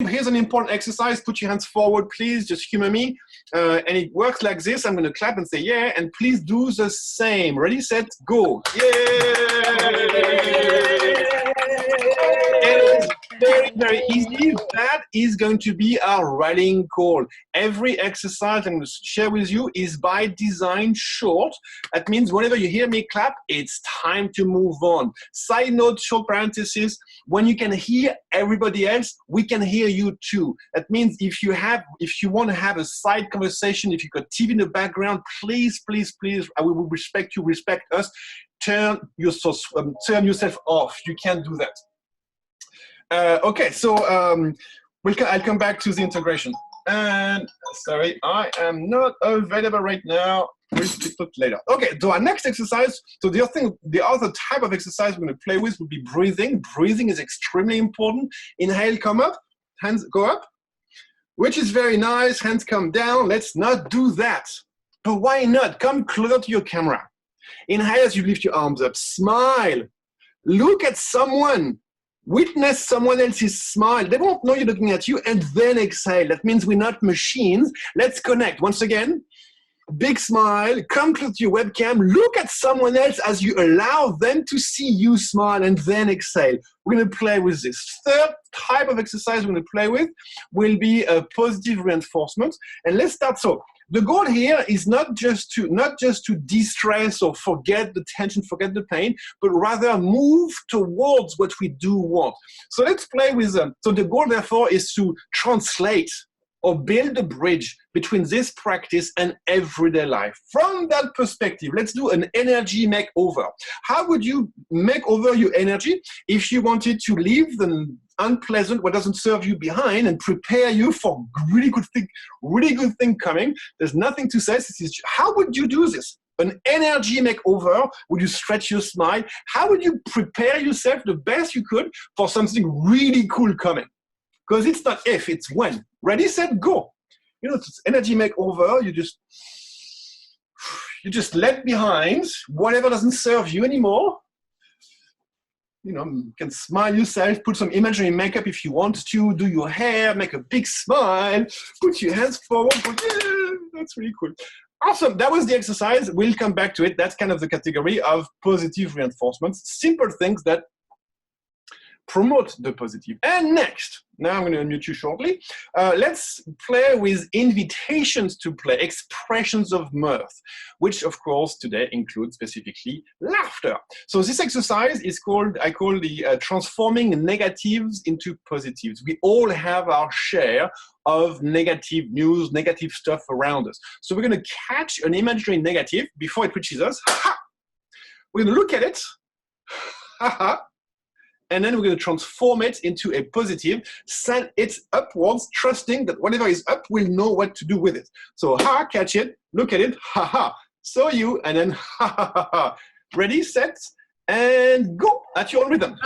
here's an important exercise. Put your hands forward, please. Just humor me. And it works like this. I'm going to clap and say, yeah. And please do the same. Ready, set, go. Yay! It's very, very easy. That is going to be our rallying call. Every exercise I'm going to share with you is by design short. That means whenever you hear me clap, it's time to move on. Side note, short parenthesis, when you can hear everybody else, we can hear you too. That means if you want to have a side conversation, if you've got TV in the background, please, please, please, I will respect you, respect us. Turn yourself off. You can't do that. Okay, so I'll come back to the integration. And sorry, I am not available right now. We'll speak later. Okay, so our next exercise. So the other type of exercise we're going to play with would be breathing. Breathing is extremely important. Inhale, come up. Hands go up, which is very nice. Hands come down. Let's not do that. But why not? Come closer to your camera. Inhale as you lift your arms up. Smile. Look at someone. Witness someone else's smile. They won't know you're looking at you, and then exhale. That means we're not machines. Let's connect. Once again, big smile. Come close to your webcam. Look at someone else as you allow them to see you smile, and then exhale. We're going to play with this. Third type of exercise we're going to play with will be a positive reinforcement. And let's start. So the goal here is not just to de-stress or forget the tension, forget the pain, but rather move towards what we do want. So let's play with them. So the goal, therefore, is to translate or build a bridge between this practice and everyday life. From that perspective, let's do an energy makeover. How would you make over your energy if you wanted to leave the unpleasant, what doesn't serve you behind, and prepare you for really good thing coming? There's nothing to say. This is, how would you do this? An energy makeover. Would you stretch your smile? How would you prepare yourself the best you could for something really cool coming? Because it's not if, it's when. Ready, set, go. You know, it's energy makeover. You just let behind whatever doesn't serve you anymore. You know, you can smile yourself, put some imaginary makeup if you want to, do your hair, make a big smile, put your hands forward. Yeah, that's really cool. Awesome, that was the exercise. We'll come back to it. That's kind of the category of positive reinforcements, simple things that promote the positive. And next, now I'm going to unmute you shortly. Let's play with invitations to play, expressions of mirth, which of course today includes specifically laughter. So this exercise is called, I call the transforming negatives into positives. We all have our share of negative news, negative stuff around us. So we're going to catch an imaginary negative before it reaches us. Ha! We're going to look at it. Ha ha. And then we're going to transform it into a positive, send it upwards, trusting that whatever is up will know what to do with it. So, ha, catch it, look at it, ha, ha. So you, and then, ha, ha, ha, ha. Ready, set, and go at your own rhythm.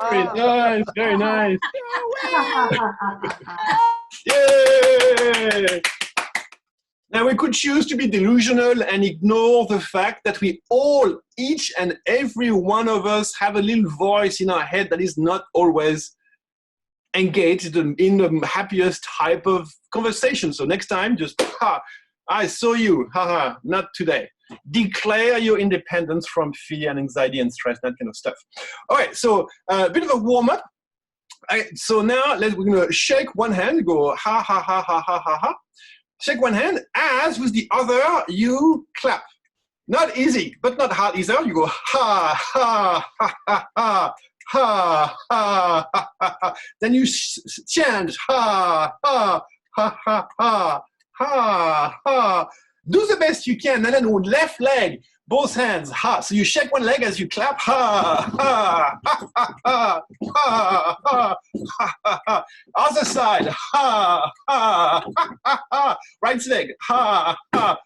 Very nice, very nice. Yay! Now we could choose to be delusional and ignore the fact that we all, each and every one of us, have a little voice in our head that is not always engaged in the happiest type of conversation. So next time, just, ha, I saw you, haha, not today. Declare your independence from fear and anxiety and stress, that kind of stuff. All right, so a bit of a warm-up. So now we're going to shake one hand, go ha, ha, ha, ha, ha, ha, ha. Shake one hand, as with the other, you clap. Not easy, but not hard either. You go ha, ha, ha, ha, ha. Ha, ha, ha, ha, ha. Then you change ha, ha, ha, ha, ha, ha, ha. Do the best you can, and then with left leg, both hands, ha. So you shake one leg as you clap, ha, ha, ha, ha, ha, ha, ha, ha, ha. Other side, ha, ha, ha, ha, ha. Right leg, ha, ha,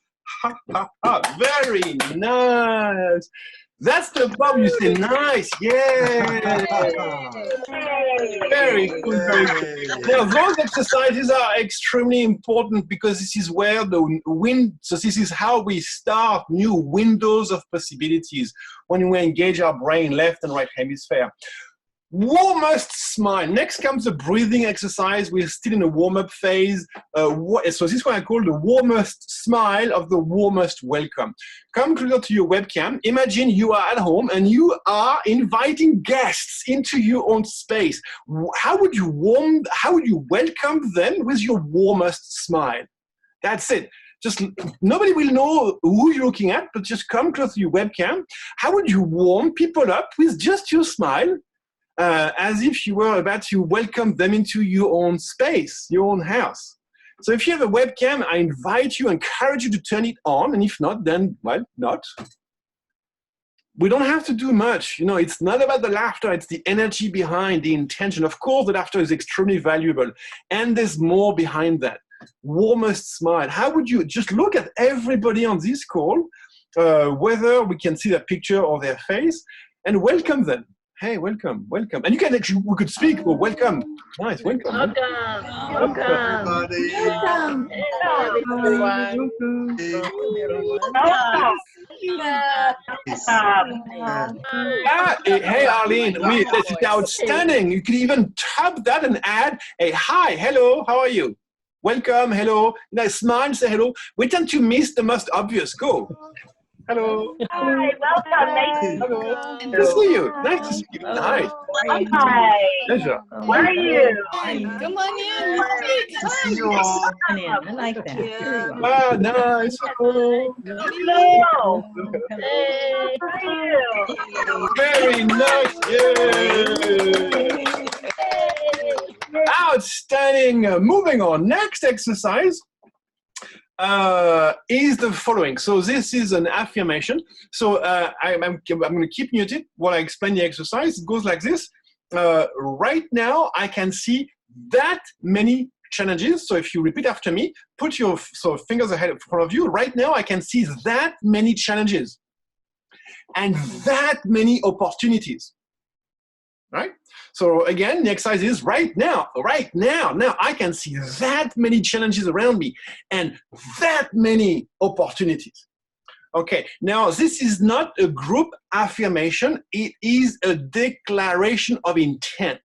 ha, ha, ha. Very nice. That's the Bob. You say nice. Yeah. Very good. Very good. Now, those exercises are extremely important because this is where so this is how we start new windows of possibilities when we engage our brain, left and right hemisphere. Warmest smile. Next comes the breathing exercise. We're still in a warm-up phase. So this is what I call the warmest smile of the warmest welcome. Come closer to your webcam. Imagine you are at home and you are inviting guests into your own space. How would you welcome them with your warmest smile? That's it. Just nobody will know who you're looking at, but just come close to your webcam. How would you warm people up with just your smile? As if you were about to welcome them into your own space, your own house. So if you have a webcam, I encourage you to turn it on, and if not, then, well, not. We don't have to do much. You know, it's not about the laughter, it's the energy behind, the intention. Of course, the laughter is extremely valuable, and there's more behind that. Warmest smile. How would you just look at everybody on this call, whether we can see their picture or their face, and welcome them. Hey, welcome, welcome. And you can actually, we could speak, or welcome. Nice, welcome. Welcome. Welcome. Hey, Arlene, this is outstanding. You could even top that and add a hi, hello, how are you? Welcome, hello. Nice smile, say hello. We tend to miss the most obvious. Go. Hello. Hi, welcome. Nice Hello. Nice to see you. Nice to see you. Hi. Hi. Pleasure. Where are you? Come on in. I like that. Ah, nice. Hello. Hello. Hey, how are you? Very nice. Yay. Outstanding. Moving on. Next exercise is the following. So this is an affirmation. So I'm going to keep muted while I explain the exercise. It goes like this. Right now, I can see that many challenges. So if you repeat after me, put your fingers ahead in front of you. Right now, I can see that many challenges and that many opportunities. Right? So again, the exercise is right now, now I can see that many challenges around me and that many opportunities. Okay, now this is not a group affirmation, it is a declaration of intent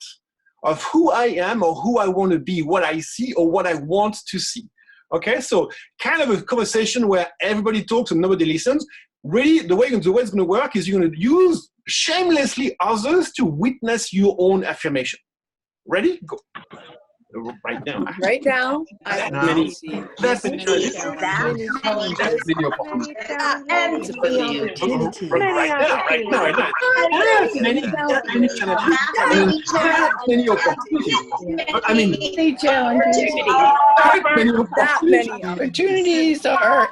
of who I am or who I want to be, what I see or what I want to see. Okay, so kind of a conversation where everybody talks and nobody listens. Really, the way it's going to work is you're going to use shamelessly others to witness your own affirmation. Ready? Go. Right now. Right now, I many, see that many challenges. that Many opportunities. Right now. That many challenges. That many opportunities. I mean, that many opportunities are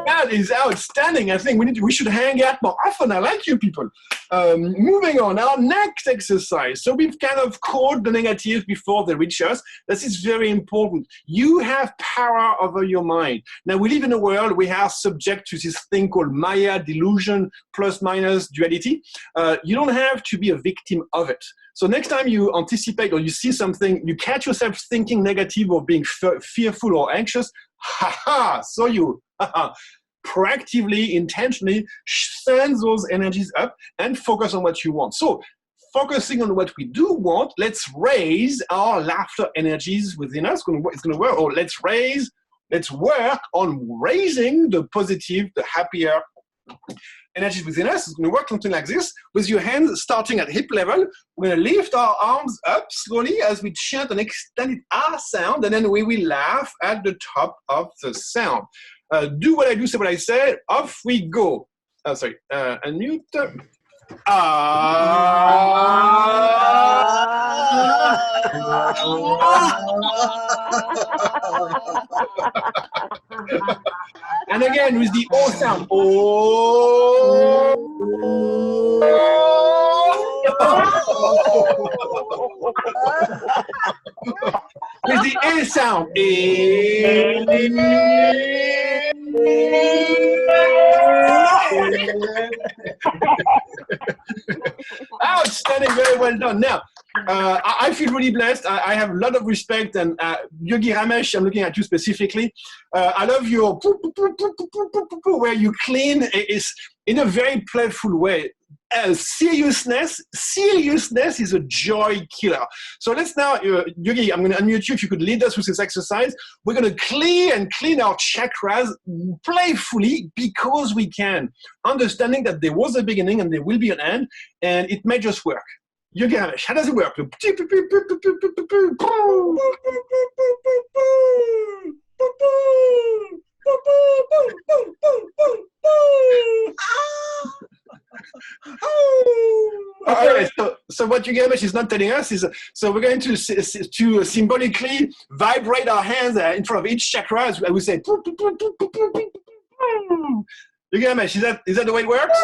that is outstanding. I think we should hang out more often. I like you people. Moving on, our next exercise. So we've kind of caught the negatives before they reach us. This is very important. You have power over your mind. Now, we live in a world we are subject to this thing called Maya, delusion, plus minus duality. You don't have to be a victim of it. So next time you anticipate or you see something, you catch yourself thinking negative or being fearful or anxious, so you proactively, intentionally send those energies up and focus on what you want. So focusing on what we do want, let's raise our laughter energies within us. It's going to work. Or let's work on raising the positive, the happier energies within us. It's going to work something like this. With your hands starting at hip level, we're going to lift our arms up slowly as we chant an extended R sound, and then we will laugh at the top of the sound. Do what I do, say what I say. Off we go. Unmute. And again with the O sound. O. With the A sound. A. Outstanding, very well done. Now, I feel really blessed. I have a lot of respect, and Yogi Ramesh, I'm looking at you specifically. I love your where you clean is in a very playful way. Seriousness is a joy killer. So let's now, Yogi, I'm going to unmute you. If you could lead us with this exercise, we're going to clean our chakras playfully because we can, understanding that there was a beginning and there will be an end, and it may just work. Yogi Ramesh, how does it work? All right, so what you gave us is not telling us is, so we're going to symbolically vibrate our hands in front of each chakra as we say. You gave us, is that the way it works?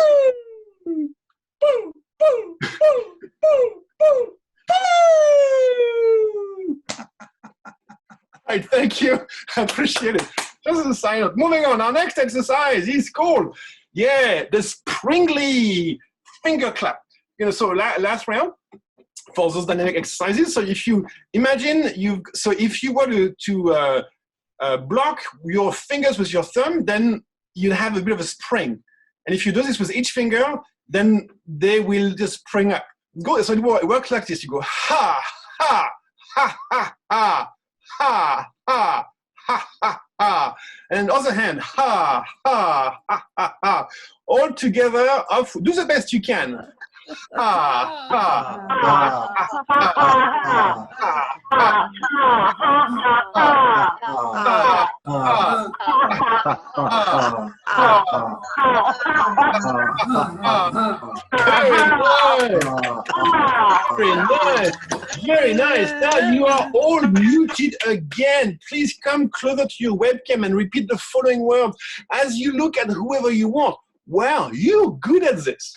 All right, thank you. I appreciate it. Just as a sign up. Moving on, our next exercise is called, the springly finger clap. So last round for those dynamic exercises. So if you imagine if you were to block your fingers with your thumb, then you'd have a bit of a spring. And if you do this with each finger, then they will just spring up. So it works like this. You go ha, ha, ha, ha, ha, ha, ha, ha, ha, ha. And other hand, ha, ha, ha, ha, ha. All together, do the best you can. Ha, ha, ha, ha, ha, ha, Very nice. Now you are all muted again. Please come closer to your webcam and repeat the following words as you look at whoever you want. Wow, you're good at this.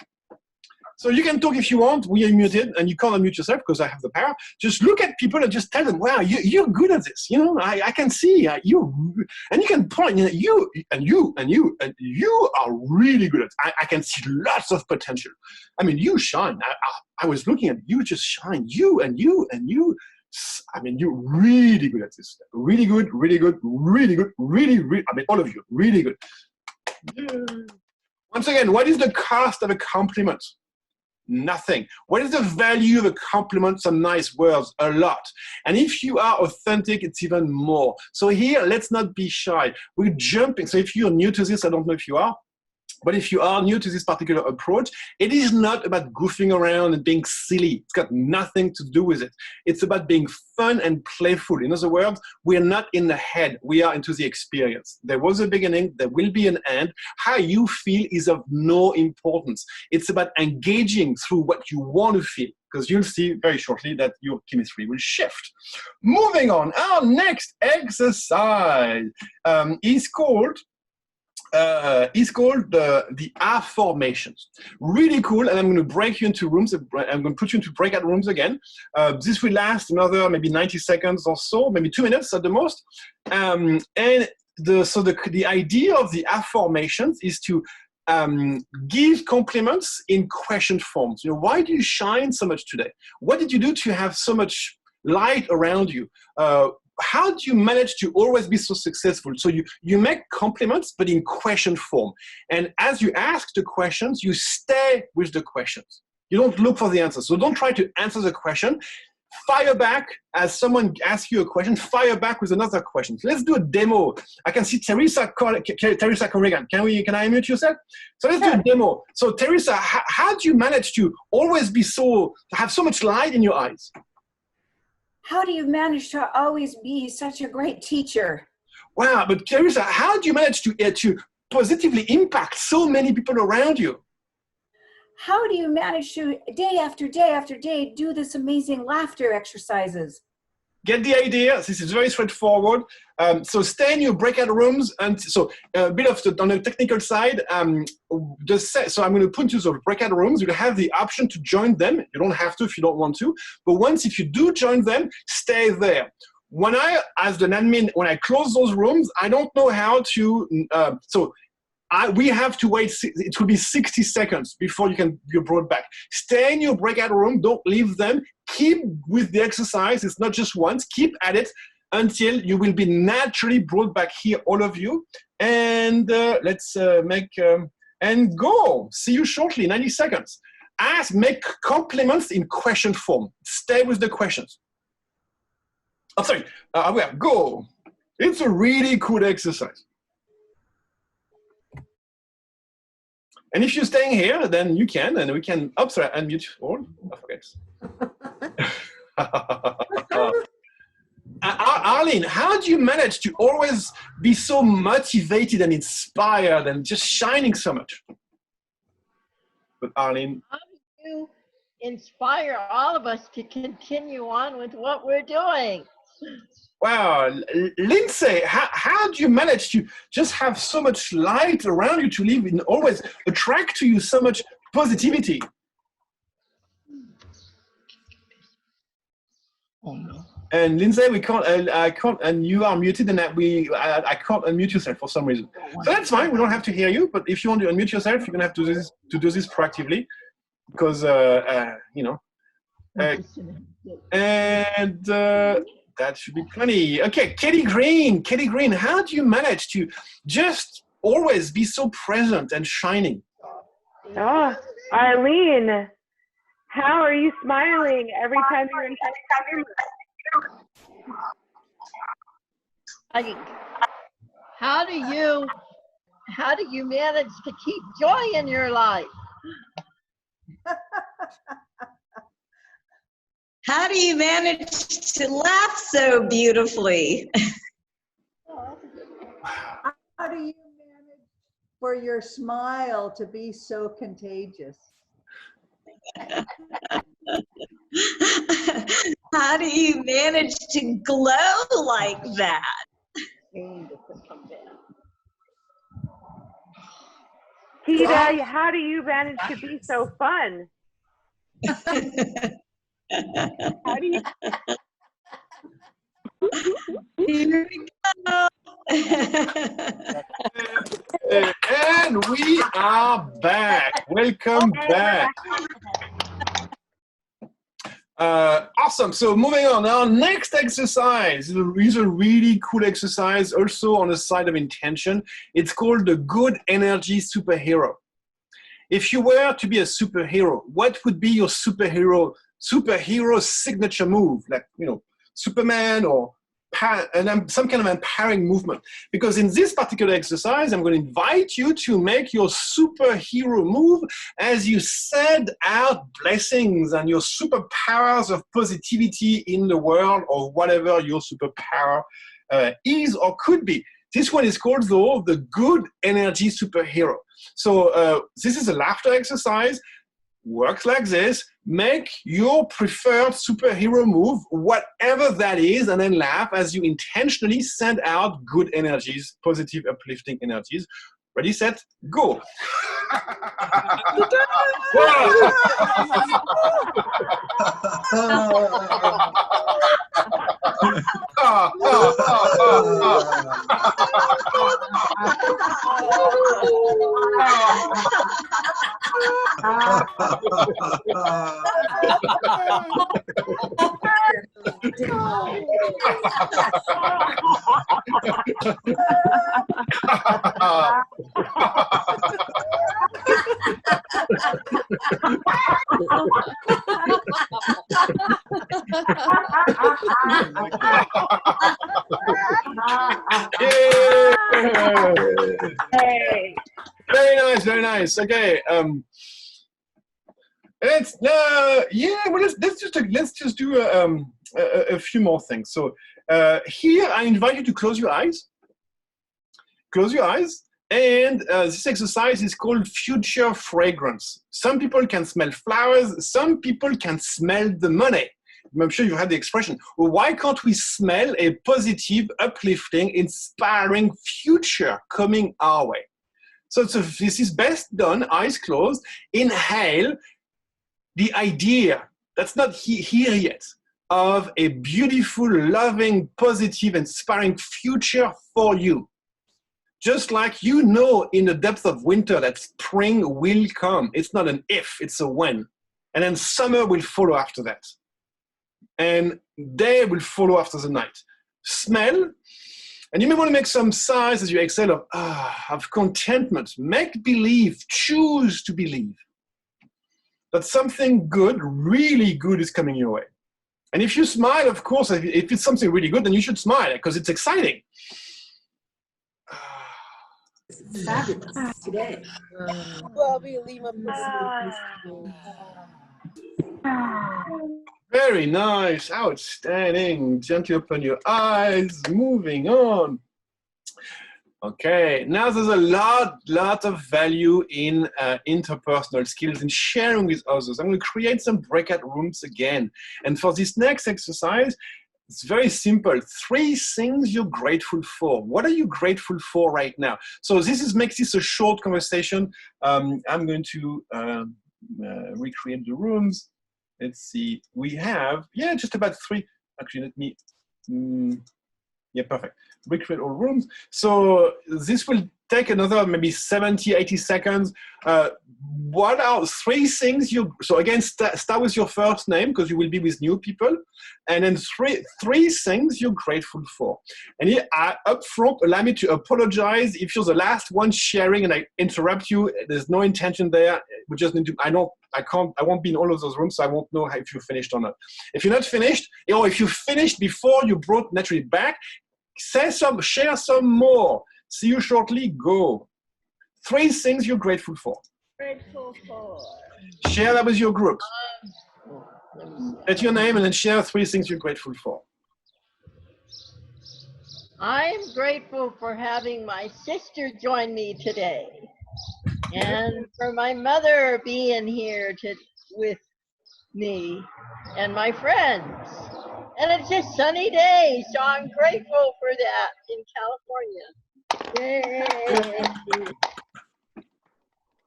So you can talk if you want. We are muted, and you can't unmute yourself because I have the power. Just look at people and just tell them, "Wow, you're good at this." I can see you, and you can point. You are really good at it. I can see lots of potential. I mean, you shine. I was looking at you, just shine. You. I mean, you're really good at this. Really good. I mean, all of you, really good. Once again, what is the cost of a compliment? Nothing. What is the value of a compliment? Some nice words, a lot. And if you are authentic, it's even more. So here, let's not be shy. We're jumping. So if you're new to this, I don't know if you are, but if you are new to this particular approach, it is not about goofing around and being silly. It's got nothing to do with it. It's about being fun and playful. In other words, we're not in the head. We are into the experience. There was a beginning. There will be an end. How you feel is of no importance. It's about engaging through what you want to feel, because you'll see very shortly that your chemistry will shift. Moving on, our next exercise is called the affirmations. Really cool, and I'm going to break you into rooms. I'm going to put you into breakout rooms again. This will last another maybe 90 seconds or so, maybe 2 minutes at the most. And the idea of the affirmations is to give compliments in question forms. Why do you shine so much today? What did you do to have so much light around you? How do you manage to always be so successful? So you make compliments, but in question form. And as you ask the questions, you stay with the questions. You don't look for the answers. So don't try to answer the question. Fire back as someone asks you a question. Fire back with another question. So let's do a demo. I can see Teresa Corrigan. Can I unmute yourself? So let's do a demo. So Teresa, how do you manage to always have so much light in your eyes? How do you manage to always be such a great teacher? Wow, but Teresa, how do you manage to positively impact so many people around you? How do you manage to, day after day after day, do this amazing laughter exercises? Get the idea. This is very straightforward. So stay in your breakout rooms. And so a bit of on the technical side, so I'm going to put you to the breakout rooms. You'll have the option to join them. You don't have to if you don't want to. But if you do join them, stay there. As an admin, when I close those rooms, I don't know how to, we have to wait. It will be 60 seconds before you're brought back. Stay in your breakout room. Don't leave them. Keep with the exercise. It's not just once. Keep at it until you will be naturally brought back here, all of you. And let's and go. See you shortly, 90 seconds. Make compliments in question form. Stay with the questions. I'm sorry, go. It's a really cool exercise. And if you're staying here, then you can, and we can, sorry, unmute all. Arlene, how do you manage to always be so motivated and inspired and just shining so much? But Arlene. How do you inspire all of us to continue on with what we're doing? Wow, Lindsay, how do you manage to just have so much light around you to live and always attract to you so much positivity? Oh no. And Lindsay, I can't, and you are muted, and I can't unmute yourself for some reason. So that's fine. We don't have to hear you. But if you want to unmute yourself, you're gonna have to do this proactively, because you know. That should be plenty. Okay, Katie Green, how do you manage to just always be so present and shining? Oh, Arlene, how are you smiling every time you're in How do you manage to keep joy in your life? How do you manage to laugh so beautifully? How do you manage for your smile to be so contagious? How do you manage to glow like that? Tita, how do you manage to be so fun? How do you? Here we go. And we are back. Welcome back. Awesome. So moving on. Our next exercise is a really cool exercise, also on the side of intention. It's called the Good Energy Superhero. If you were to be a superhero, what would be your superhero signature move, like, Superman or some kind of empowering movement? Because in this particular exercise, I'm going to invite you to make your superhero move as you send out blessings and your superpowers of positivity in the world, or whatever your superpower is or could be. This one is called, though, the Good Energy Superhero. So this is a laughter exercise. Works like this. Make your preferred superhero move, whatever that is, and then laugh as you intentionally send out good energies, positive, uplifting energies. Ready, set, go. Hey. Very nice. Okay. Let's just do a few more things. So here I invite you to close your eyes. Close your eyes. And this exercise is called future fragrance. Some people can smell flowers. Some people can smell the money. I'm sure you've had the expression. Well, why can't we smell a positive, uplifting, inspiring future coming our way? So this is best done, eyes closed. Inhale the idea, that's not here yet, of a beautiful, loving, positive, inspiring future for you. Just like you know in the depth of winter that spring will come. It's not an if, it's a when. And then summer will follow after that. And day will follow after the night. Smell. And you may want to make some sighs as you exhale of contentment. Make believe, choose to believe that something good, really good is coming your way. And if you smile, of course, if it's something really good, then you should smile because it's exciting. Fabulous today. Very nice, outstanding. Gently open your eyes, moving on. Okay, now there's a lot of value in interpersonal skills and sharing with others. I'm going to create some breakout rooms again. And for this next exercise, it's very simple. 3 things you're grateful for. What are you grateful for right now? So this makes this a short conversation. I'm going to recreate the rooms. Let's see. We have, just about 3. Actually, let me, perfect. Recreate all rooms. So this will take another maybe 70, 80 seconds. What are 3 things so again, start with your first name because you will be with new people. And then three things you're grateful for. And here, up front, allow me to apologize if you're the last one sharing and I interrupt you. There's no intention there. We just need to, I won't be in all of those rooms, so I won't know if you're finished or not. If you're not finished, or if you finished before you brought naturally back, share some more. See you shortly, go. 3 things you're grateful for. Grateful for. Share that with your group. Get your name and then share 3 things you're grateful for. I'm grateful for having my sister join me today. And for my mother being here with me and my friends. And it's a sunny day, so I'm grateful for that in California. Yay!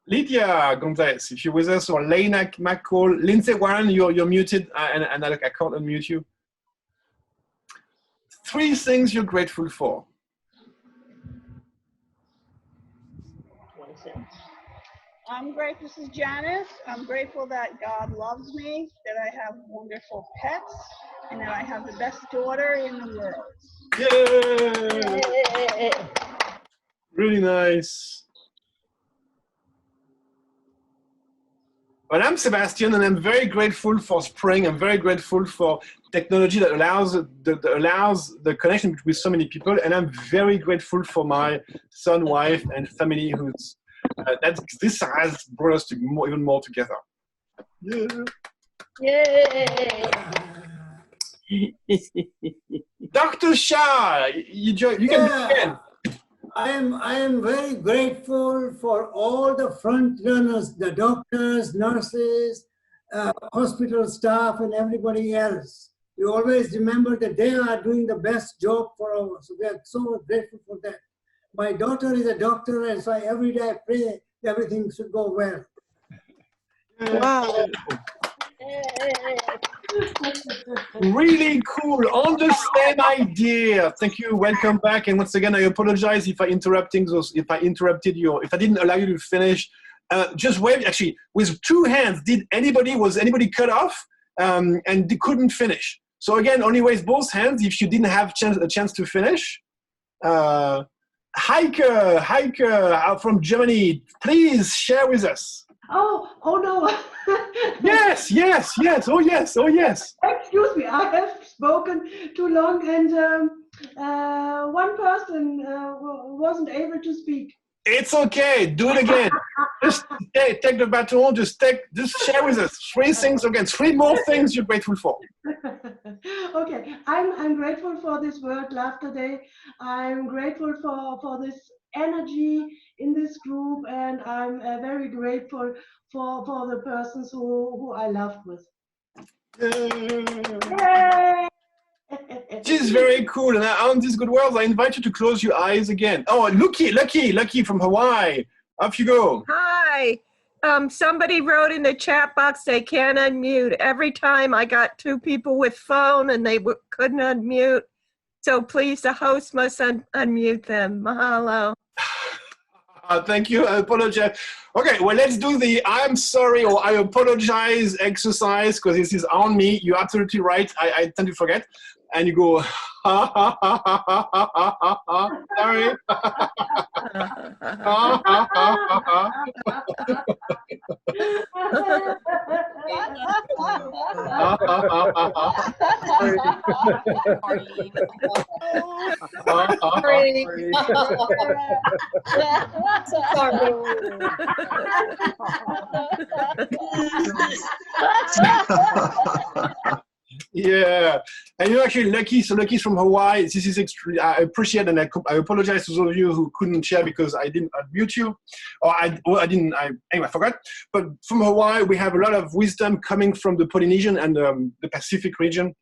Lydia Gonzalez, if you're with us, or Lena McCall, Lindsay Warren, you're muted, and I can't unmute you. 3 things you're grateful for. I'm grateful, this is Janice. I'm grateful that God loves me, that I have wonderful pets, and that I have the best daughter in the world. Yay! Really nice. Well, I'm Sebastian, and I'm very grateful for spring. I'm very grateful for technology that allows the connection with so many people, and I'm very grateful for my son, wife, and family who's this has brought us to even more together. Yeah. Yay! Dr. Shah, you can begin. I am very grateful for all the front runners, the doctors, nurses, hospital staff, and everybody else. We always remember that they are doing the best job for us. So we are so grateful for that. My daughter is a doctor, and so every day I pray everything should go well. Wow. Really cool. On the same idea. Thank you. Welcome back. And once again, I apologize if I interrupted you, if I didn't allow you to finish. Just wave. Actually, with 2 hands, was anybody cut off and they couldn't finish? So again, only raise both hands if you didn't have a chance to finish. Hiker from Germany, please share with us. Oh no. Yes. Oh yes. Excuse me, I have spoken too long, and one person wasn't able to speak. It's okay. Do it again. Just take the baton. Just share with us 3 things again. 3 more things you're grateful for. Okay, I'm grateful for this World Laughter Day. I'm grateful for this energy in this group, and I'm very grateful for the persons who I laughed with. Yay! She's very cool. And on these good words, I invite you to close your eyes again. Oh, Lucky from Hawaii. Off you go. Hi. Somebody wrote in the chat box they can't unmute. Every time I got 2 people with phone and they couldn't unmute. So please, the host must unmute them. Mahalo. Thank you. I apologize. Okay, well, let's do the I'm sorry or I apologize exercise because this is on me. You're absolutely right. I tend to forget. And you go, ha, ha, ha, ha, ha, ha, ha, ha, sorry. Ha, ha, ha, ha, Yeah, and you're actually lucky. So Lucky's from Hawaii. This is extremely. I appreciate and I apologize to those of you who couldn't share because I didn't unmute you, or anyway, I forgot. But from Hawaii, we have a lot of wisdom coming from the Polynesian and the Pacific region.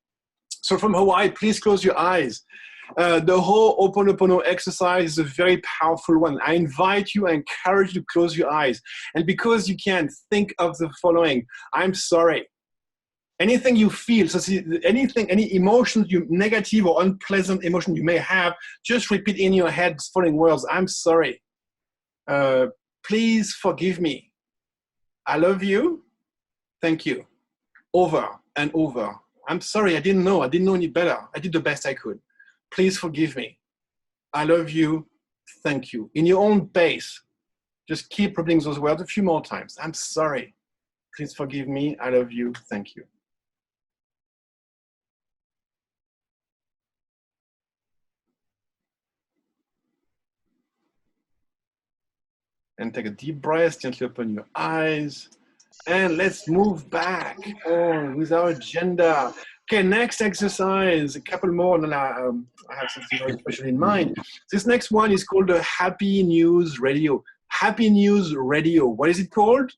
So from Hawaii, please close your eyes. The whole Oponopono exercise is a very powerful one. I invite you, I encourage you to close your eyes, and because you can, think of the following: I'm sorry. Anything you feel, so anything, any emotions, negative or unpleasant emotion you may have, just repeat in your head the following words. I'm sorry. Please forgive me. I love you. Thank you. Over and over. I'm sorry, I didn't know any better. I did the best I could. Please forgive me. I love you. Thank you. In your own pace, just keep repeating those words a few more times. I'm sorry. Please forgive me. I love you. Thank you. And take a deep breath, gently open your eyes. And let's move back on with our agenda. Okay, next exercise, a couple more, and then I have something very special in mind. This next one is called the Happy News Radio. Happy News Radio. What is it called?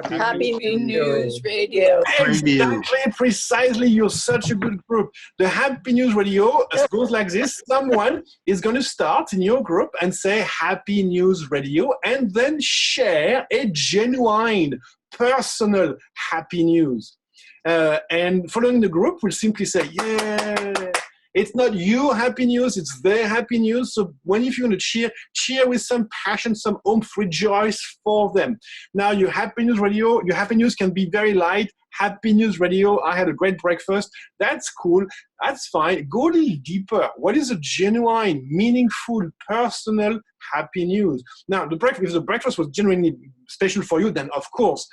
Happy News Radio. Exactly, precisely. You're such a good group. The Happy News Radio goes like this. Someone is going to start in your group and say Happy News Radio and then share a genuine, personal happy news. And following the group, we'll simply say, yeah. It's not your happy news, it's their happy news. So if you're going to cheer with some passion, some oomph, rejoice for them. Now, your happy news radio, your happy news can be very light. Happy news radio, I had a great breakfast. That's cool. That's fine. Go a little deeper. What is a genuine, meaningful, personal happy news? Now, if the breakfast was genuinely special for you, then of course.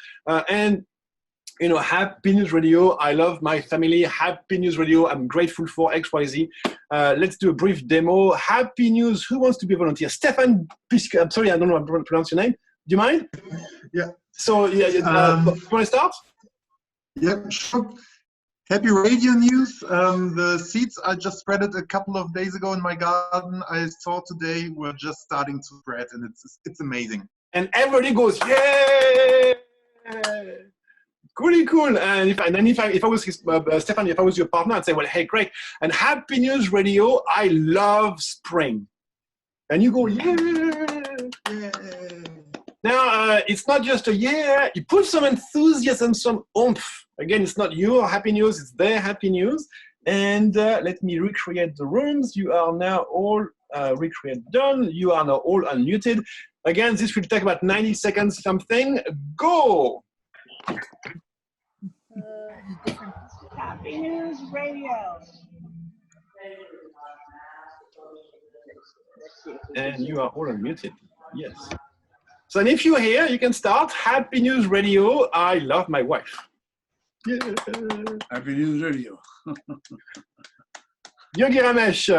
Happy News Radio, I love my family. Happy News Radio, I'm grateful for XYZ. Let's do a brief demo. Happy News, who wants to be a volunteer? Stefan, I'm sorry, I don't know how to pronounce your name. Do you mind? Yeah. So, you want to start? Yeah, sure. Happy radio news. The seeds I just spreaded a couple of days ago in my garden, I saw today, were just starting to spread, and it's amazing. And everybody goes, yay! Cool. And if I was Stefan, if I was your partner, I'd say, well, hey, great. And Happy News Radio, I love spring. And you go, yeah. Now, it's not just a yeah. You put some enthusiasm, some oomph. Again, it's not your happy news, it's their happy news. And let me recreate the rooms. You are now all done. You are now all unmuted. Again, this will take about 90 seconds something. Go. Happy News Radio. And you are all unmuted. Yes. So, and if you're here, you can start. Happy News Radio. I love my wife. Yeah. Happy News Radio. Yogi Ramesh.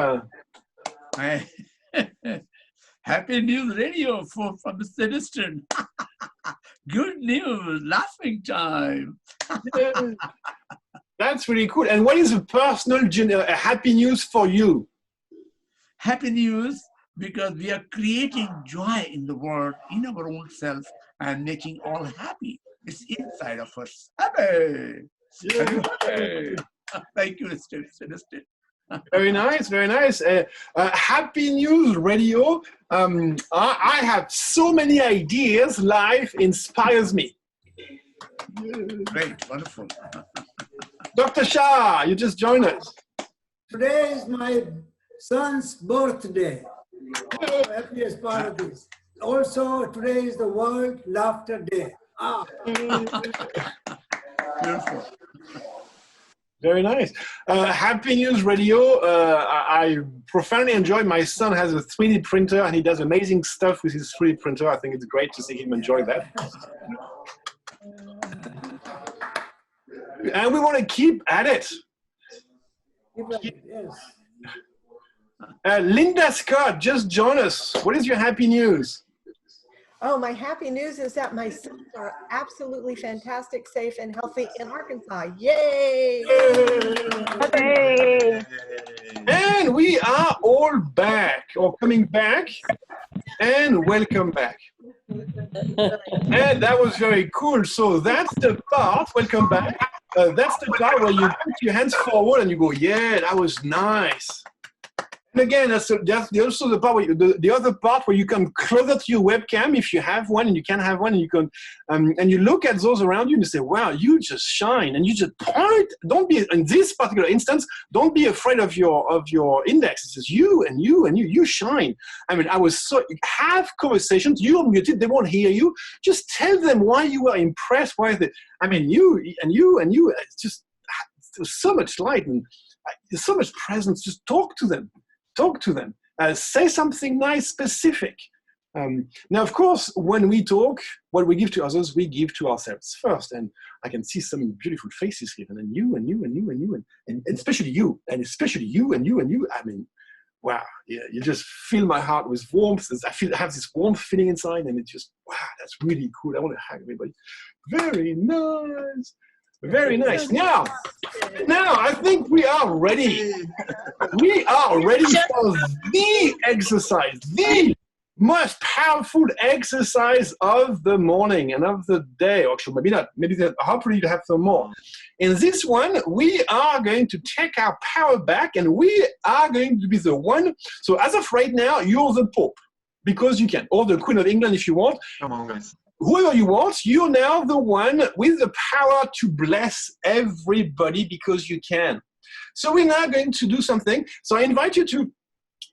Happy News Radio from the Citizen. Good news, laughing time. That's really cool. And what is a personal happy news for you? Happy news because we are creating joy in the world, in our own self, and making all happy. It's inside of us. Happy. Yeah. Happy. Thank you, Mr. Citizen. Very nice, very nice. Happy News Radio. I have so many ideas. Life inspires me. Great, wonderful. Dr. Shah, you just joined us. Today is my son's birthday. The happiest part of this. Also, today is the World Laughter Day. Ah. Beautiful. Very nice. Happy News Radio. I profoundly enjoy. My son has a 3D printer and he does amazing stuff with his 3D printer. I think it's great to see him enjoy that. And we want to keep at it. Yes. Linda Scott, just join us. What is your happy news? Oh, my happy news is that my sons are absolutely fantastic, safe, and healthy in Arkansas. Yay! Hey. And we are all back, or coming back, and welcome back. And that was very cool. So that's the part, welcome back. That's the part where you put your hands forward and you go, yeah, that was nice. And again, that's also the part where the other part where you come closer to your webcam if you have one and you can have one, and you can and you look at those around you and you say, wow, you just shine, and you just point. Don't be, in this particular instance, don't be afraid of your index. It says you and you and you shine. I mean, I was so, have conversations, you're muted, they won't hear you. Just tell them why you were impressed, why they, I mean, you and you, it's just, there's so much light and there's so much presence. Just talk to them. Talk to them. Say something nice, specific. Now, of course, when we talk, what we give to others, we give to ourselves first. And I can see some beautiful faces here. And then you and you and you and you and especially you, and especially you and you and you. I mean, wow, yeah, you just fill my heart with warmth. I have this warm feeling inside, and it's just, wow, that's really cool. I want to hug everybody. Very nice. Very nice. Now, I think we are ready. We are ready for the exercise, the most powerful exercise of the morning and of the day. Actually, maybe not. Maybe hopefully you have some more. In this one, we are going to take our power back, and we are going to be the one. So as of right now, you're the Pope, because you can, or the Queen of England if you want. Come on, guys. Whoever you want, you're now the one with the power to bless everybody because you can. So we're now going to do something. So I invite you to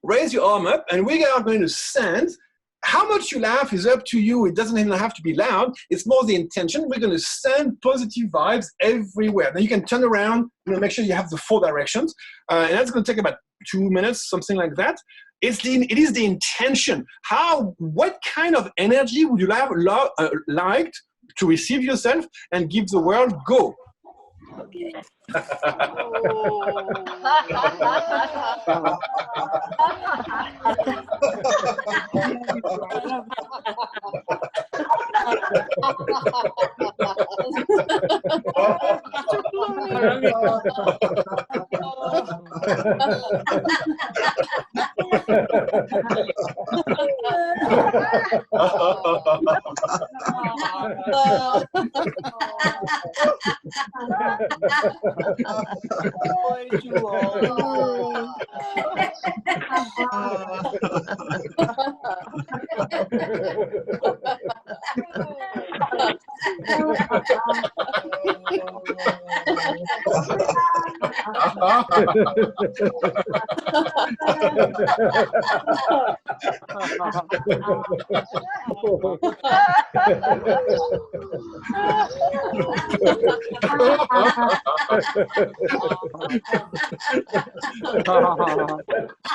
raise your arm up, and we are going to stand. How much you laugh is up to you. It doesn't even have to be loud. It's more the intention. We're going to send positive vibes everywhere. Then you can turn around, make sure you have the 4 directions. And that's going to take about 2 minutes, something like that. It is the intention. What kind of energy would you have liked to receive yourself and give the world? Go. Okay.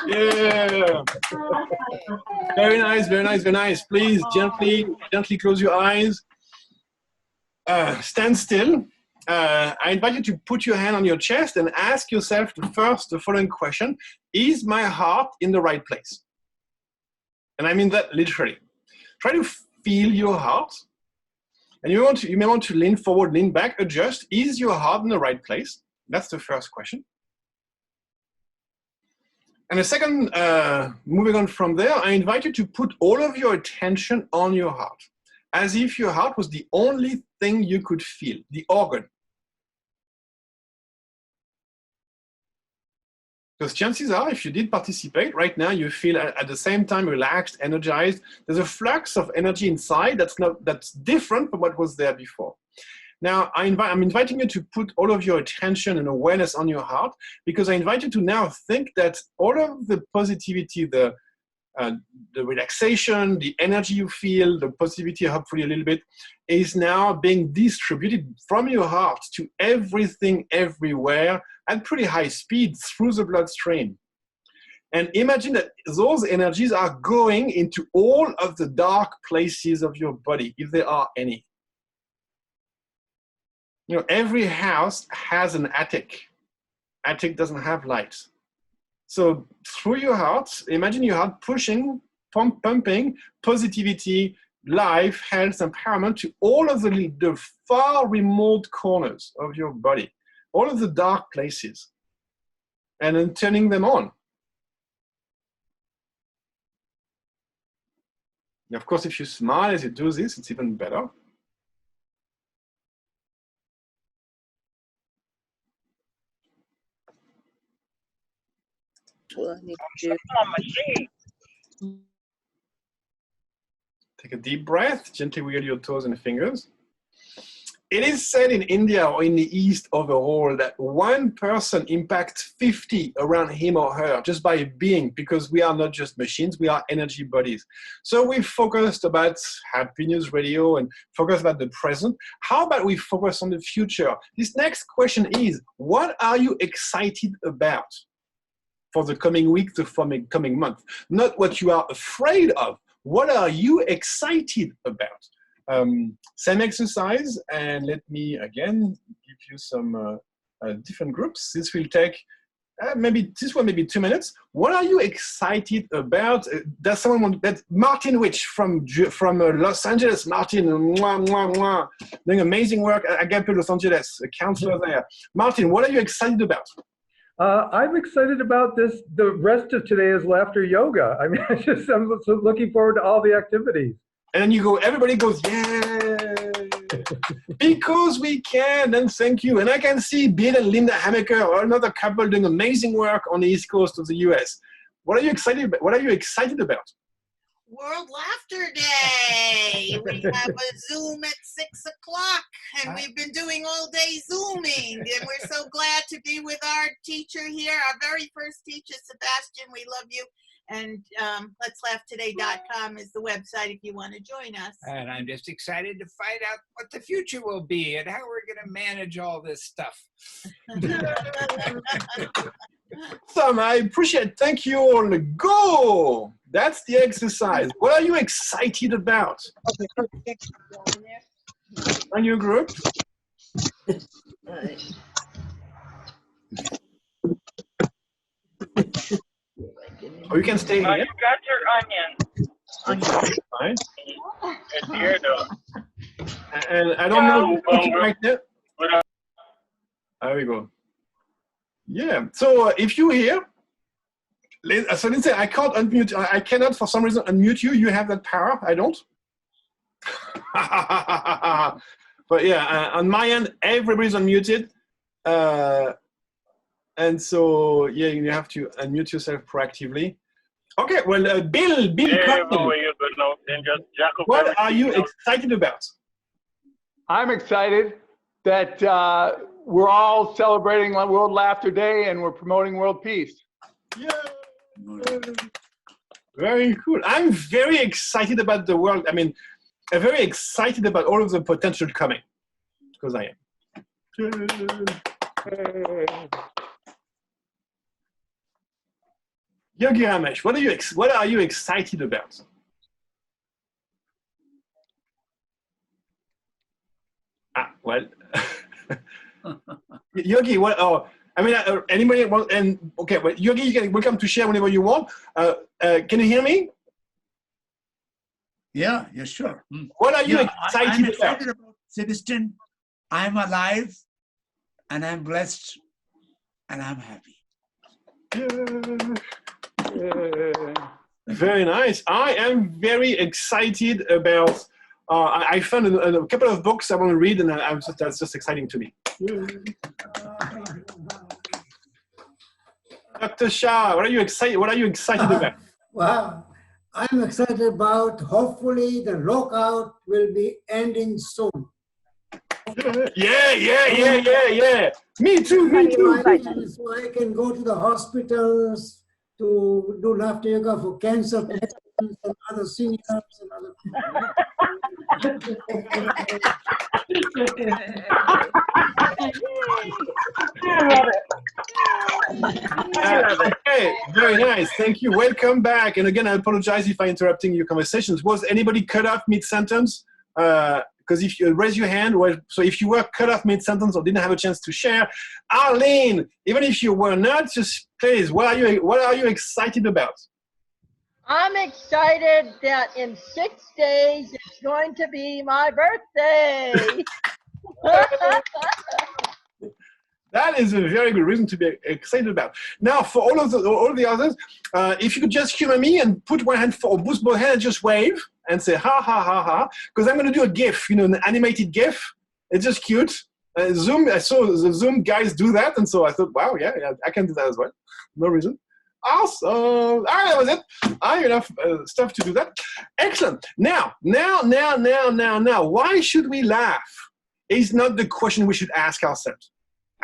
Yeah. Very nice, very nice, very nice. Please gently close your eyes. Stand still. I invite you to put your hand on your chest and ask yourself the following question: is my heart in the right place? And I mean that literally. Try to feel your heart. And you may want to lean forward, lean back, adjust. Is your heart in the right place? That's the first question. And the second, moving on from there, I invite you to put all of your attention on your heart, as if your heart was the only thing you could feel, the organ. Because chances are, if you did participate, right now you feel at the same time relaxed, energized. There's a flux of energy inside that's different from what was there before. Now, I'm inviting you to put all of your attention and awareness on your heart, because I invite you to now think that all of the positivity, the relaxation, the energy you feel, the positivity, hopefully a little bit, is now being distributed from your heart to everything, everywhere, at pretty high speed through the bloodstream. And imagine that those energies are going into all of the dark places of your body, if there are any. You know, every house has an attic. Attic doesn't have lights. So through your heart, imagine your heart pushing, pumping positivity, life, health, empowerment to all of the far remote corners of your body, all of the dark places, and then turning them on. And of course, if you smile as you do this, it's even better. Take a deep breath, gently wiggle your toes and fingers. It is said in India or in the East overall that one person impacts 50 around him or her just by being, because we are not just machines, we are energy bodies. So we've focused about Happy News Radio and focused about the present. How about we focus on the future? This next question is, what are you excited about for the coming week, the coming month? Not what you are afraid of. What are you excited about? Same exercise, and let me again give you some different groups. This will take maybe 2 minutes. What are you excited about? Does someone want that? Martin Witch from Los Angeles. Martin, mwah, mwah, mwah, doing amazing work at Agape Los Angeles, a counselor there. Martin, what are you excited about? I'm excited about this. The rest of today is laughter yoga. I mean, I'm looking forward to all the activities. And then you go, everybody goes, yay! Because we can, and thank you. And I can see Bill and Linda Hammaker, or another couple, doing amazing work on the East Coast of the US. What are you excited about? What are you excited about? World Laughter Day. We have a Zoom at 6 o'clock, and we've been doing all day Zooming, and we're so glad to be with our teacher here, our very first teacher, Sebastian. We love you. And let'slaughtoday.com is the website if you want to join us. And I'm just excited to find out what the future will be and how we're going to manage all this stuff. Awesome, I appreciate it. Thank you all. Go! That's the exercise. What are you excited about? On your group? Or you can stay here. You got your onion. Fine. It's here, though. And I don't know right there. There we go. Yeah. So if you're here, so let's say I can't unmute. I cannot for some reason unmute you. You have that power. I don't. But yeah, on my end, everybody's unmuted. And so, yeah, you have to unmute yourself proactively. Okay, well, Bill, what are you excited about? I'm excited that we're all celebrating World Laughter Day and we're promoting world peace. Yeah. Very cool. I'm very excited about the world. I mean, I'm very excited about all of the potential coming, because I am. Yogi Ramesh, what are you excited about? Well, Yogi, what? Oh, I mean, anybody want? And okay, well, Yogi, you can welcome to share whenever you want. Can you hear me? Yeah, sure. What are you excited about? Sebastian, I'm alive, and I'm blessed, and I'm happy. Very nice. I am very excited about. I found a couple of books I want to read, and that's just exciting to me. Dr. Shah, what are you excited? What are you excited about? Well, I'm excited about. Hopefully, the lockout will be ending soon. Yeah. Me too. So I can go to the hospitals to do laughter yoga for cancer patients and other seniors and other I love it. Okay, very nice. Thank you. Welcome back. And again, I apologize if I'm interrupting your conversations. Was anybody cut off mid-sentence? Because if you raise your hand, well, so if you were cut off mid-sentence or didn't have a chance to share, Arlene, even if you were not, just please, what are you excited about? I'm excited that in 6 days it's going to be my birthday. That is a very good reason to be excited about. Now, for all the others, if you could just humor me and put one hand or boost both hands, just wave and say ha ha ha ha, because I'm going to do a GIF, an animated GIF. It's just cute. Zoom. I saw the Zoom guys do that, and so I thought, wow, yeah, I can do that as well. No reason. Awesome. All right, that was it. I have enough stuff to do that. Excellent. Now, why should we laugh? Is not the question we should ask ourselves.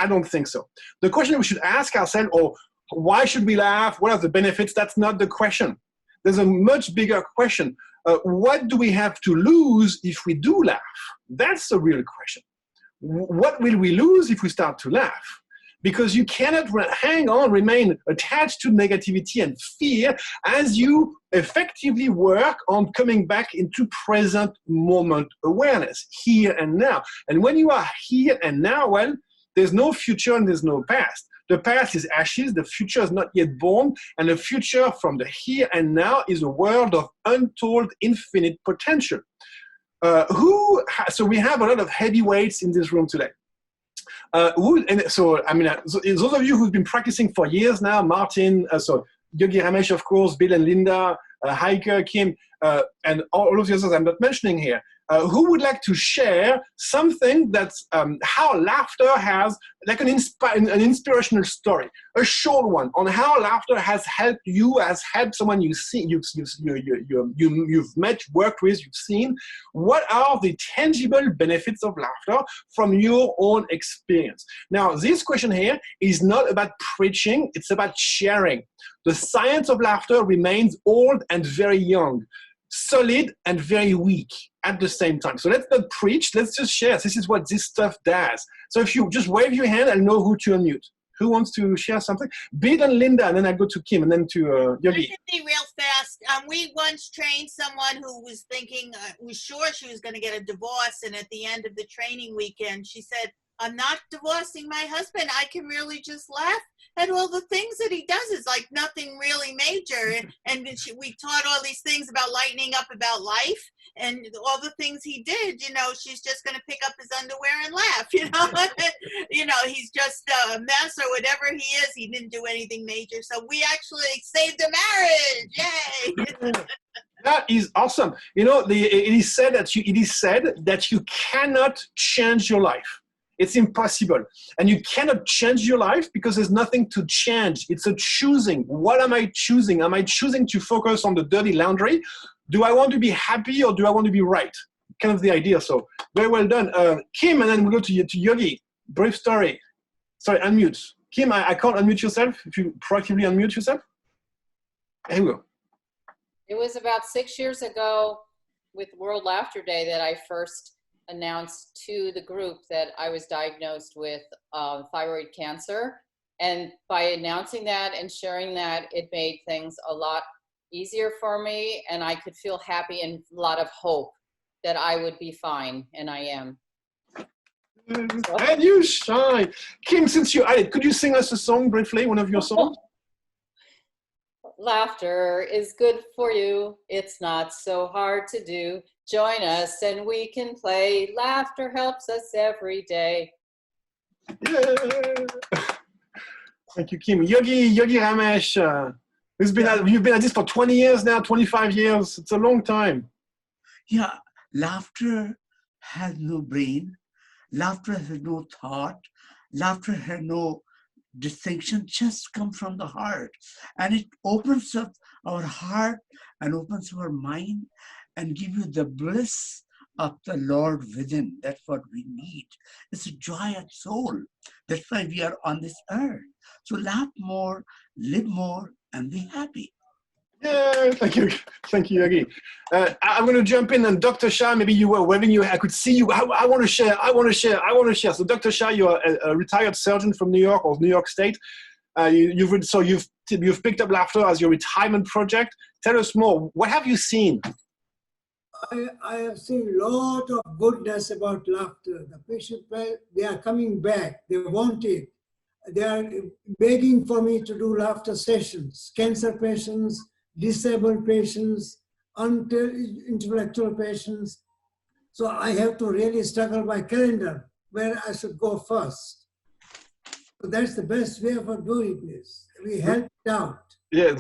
I don't think so. The question we should ask ourselves, or why should we laugh? What are the benefits? That's not the question. There's a much bigger question. What do we have to lose if we do laugh? That's the real question. What will we lose if we start to laugh? Because you cannot remain attached to negativity and fear as you effectively work on coming back into present moment awareness, here and now. And when you are here and now, well, there's no future and there's no past. The past is ashes, the future is not yet born, and the future from the here and now is a world of untold infinite potential. So we have a lot of heavyweights in this room today. Those of you who've been practicing for years now, Martin, Yogi Ramesh, of course, Bill and Linda, Heike, Kim, and all of the others I'm not mentioning here, who would like to share something that's how laughter has, like an inspirational story, a short one on how laughter has helped you, has helped someone you've met, worked with, you've seen. What are the tangible benefits of laughter from your own experience? Now, this question here is not about preaching, it's about sharing. The science of laughter remains old and very young, solid and very weak at the same time. So let's not preach, let's just share. This is what this stuff does. So if you just wave your hand, I'll know who to unmute. Who wants to share something? Bill and Linda, and then I go to Kim, and then to Yogi. I can be real fast. We once trained someone who was thinking, was sure she was going to get a divorce, and at the end of the training weekend, she said, I'm not divorcing my husband. I can really just laugh at all the things that he does. It's like nothing really major. And we taught all these things about lightening up about life and all the things he did. She's just going to pick up his underwear and laugh. He's just a mess or whatever he is. He didn't do anything major. So we actually saved a marriage. Yay. That is awesome. It is said that you cannot change your life. It's impossible. And you cannot change your life because there's nothing to change. It's a choosing. What am I choosing? Am I choosing to focus on the dirty laundry? Do I want to be happy or do I want to be right? Kind of the idea. So very well done. Kim, and then we'll go to Yogi. Brief story. Sorry, unmute. Kim, I can't unmute yourself. If you proactively unmute yourself. Here we go. It was about 6 years ago with World Laughter Day that I first announced to the group that I was diagnosed with thyroid cancer. And by announcing that and sharing that, it made things a lot easier for me, and I could feel happy and a lot of hope that I would be fine, and I am. And you shine. Kim, since you added, could you sing us a song briefly, one of your songs? Laughter is good for you. It's not so hard to do. Join us and we can play. Laughter helps us every day. Yeah. Thank you, Kim. Yogi Ramesh, you've been at this for 20 years now, 25 years. It's a long time. Yeah, laughter has no brain. Laughter has no thought. Laughter has no distinction, just come from the heart. And it opens up our heart and opens our mind and give you the bliss of the Lord within. That's what we need. It's a joy of soul. That's why we are on this earth. So laugh more, live more, and be happy. Yeah, thank you, Yogi. I'm going to jump in, and Dr. Shah, maybe you were waving you. I could see you. I want to share. So, Dr. Shah, you are a retired surgeon from New York or New York State. You've picked up laughter as your retirement project. Tell us more. What have you seen? I have seen a lot of goodness about laughter. The patient, they are coming back. They want it. They are begging for me to do laughter sessions. Cancer patients, disabled patients, intellectual patients. So I have to really struggle my calendar where I should go first. So that's the best way of doing this. We help out. Yeah,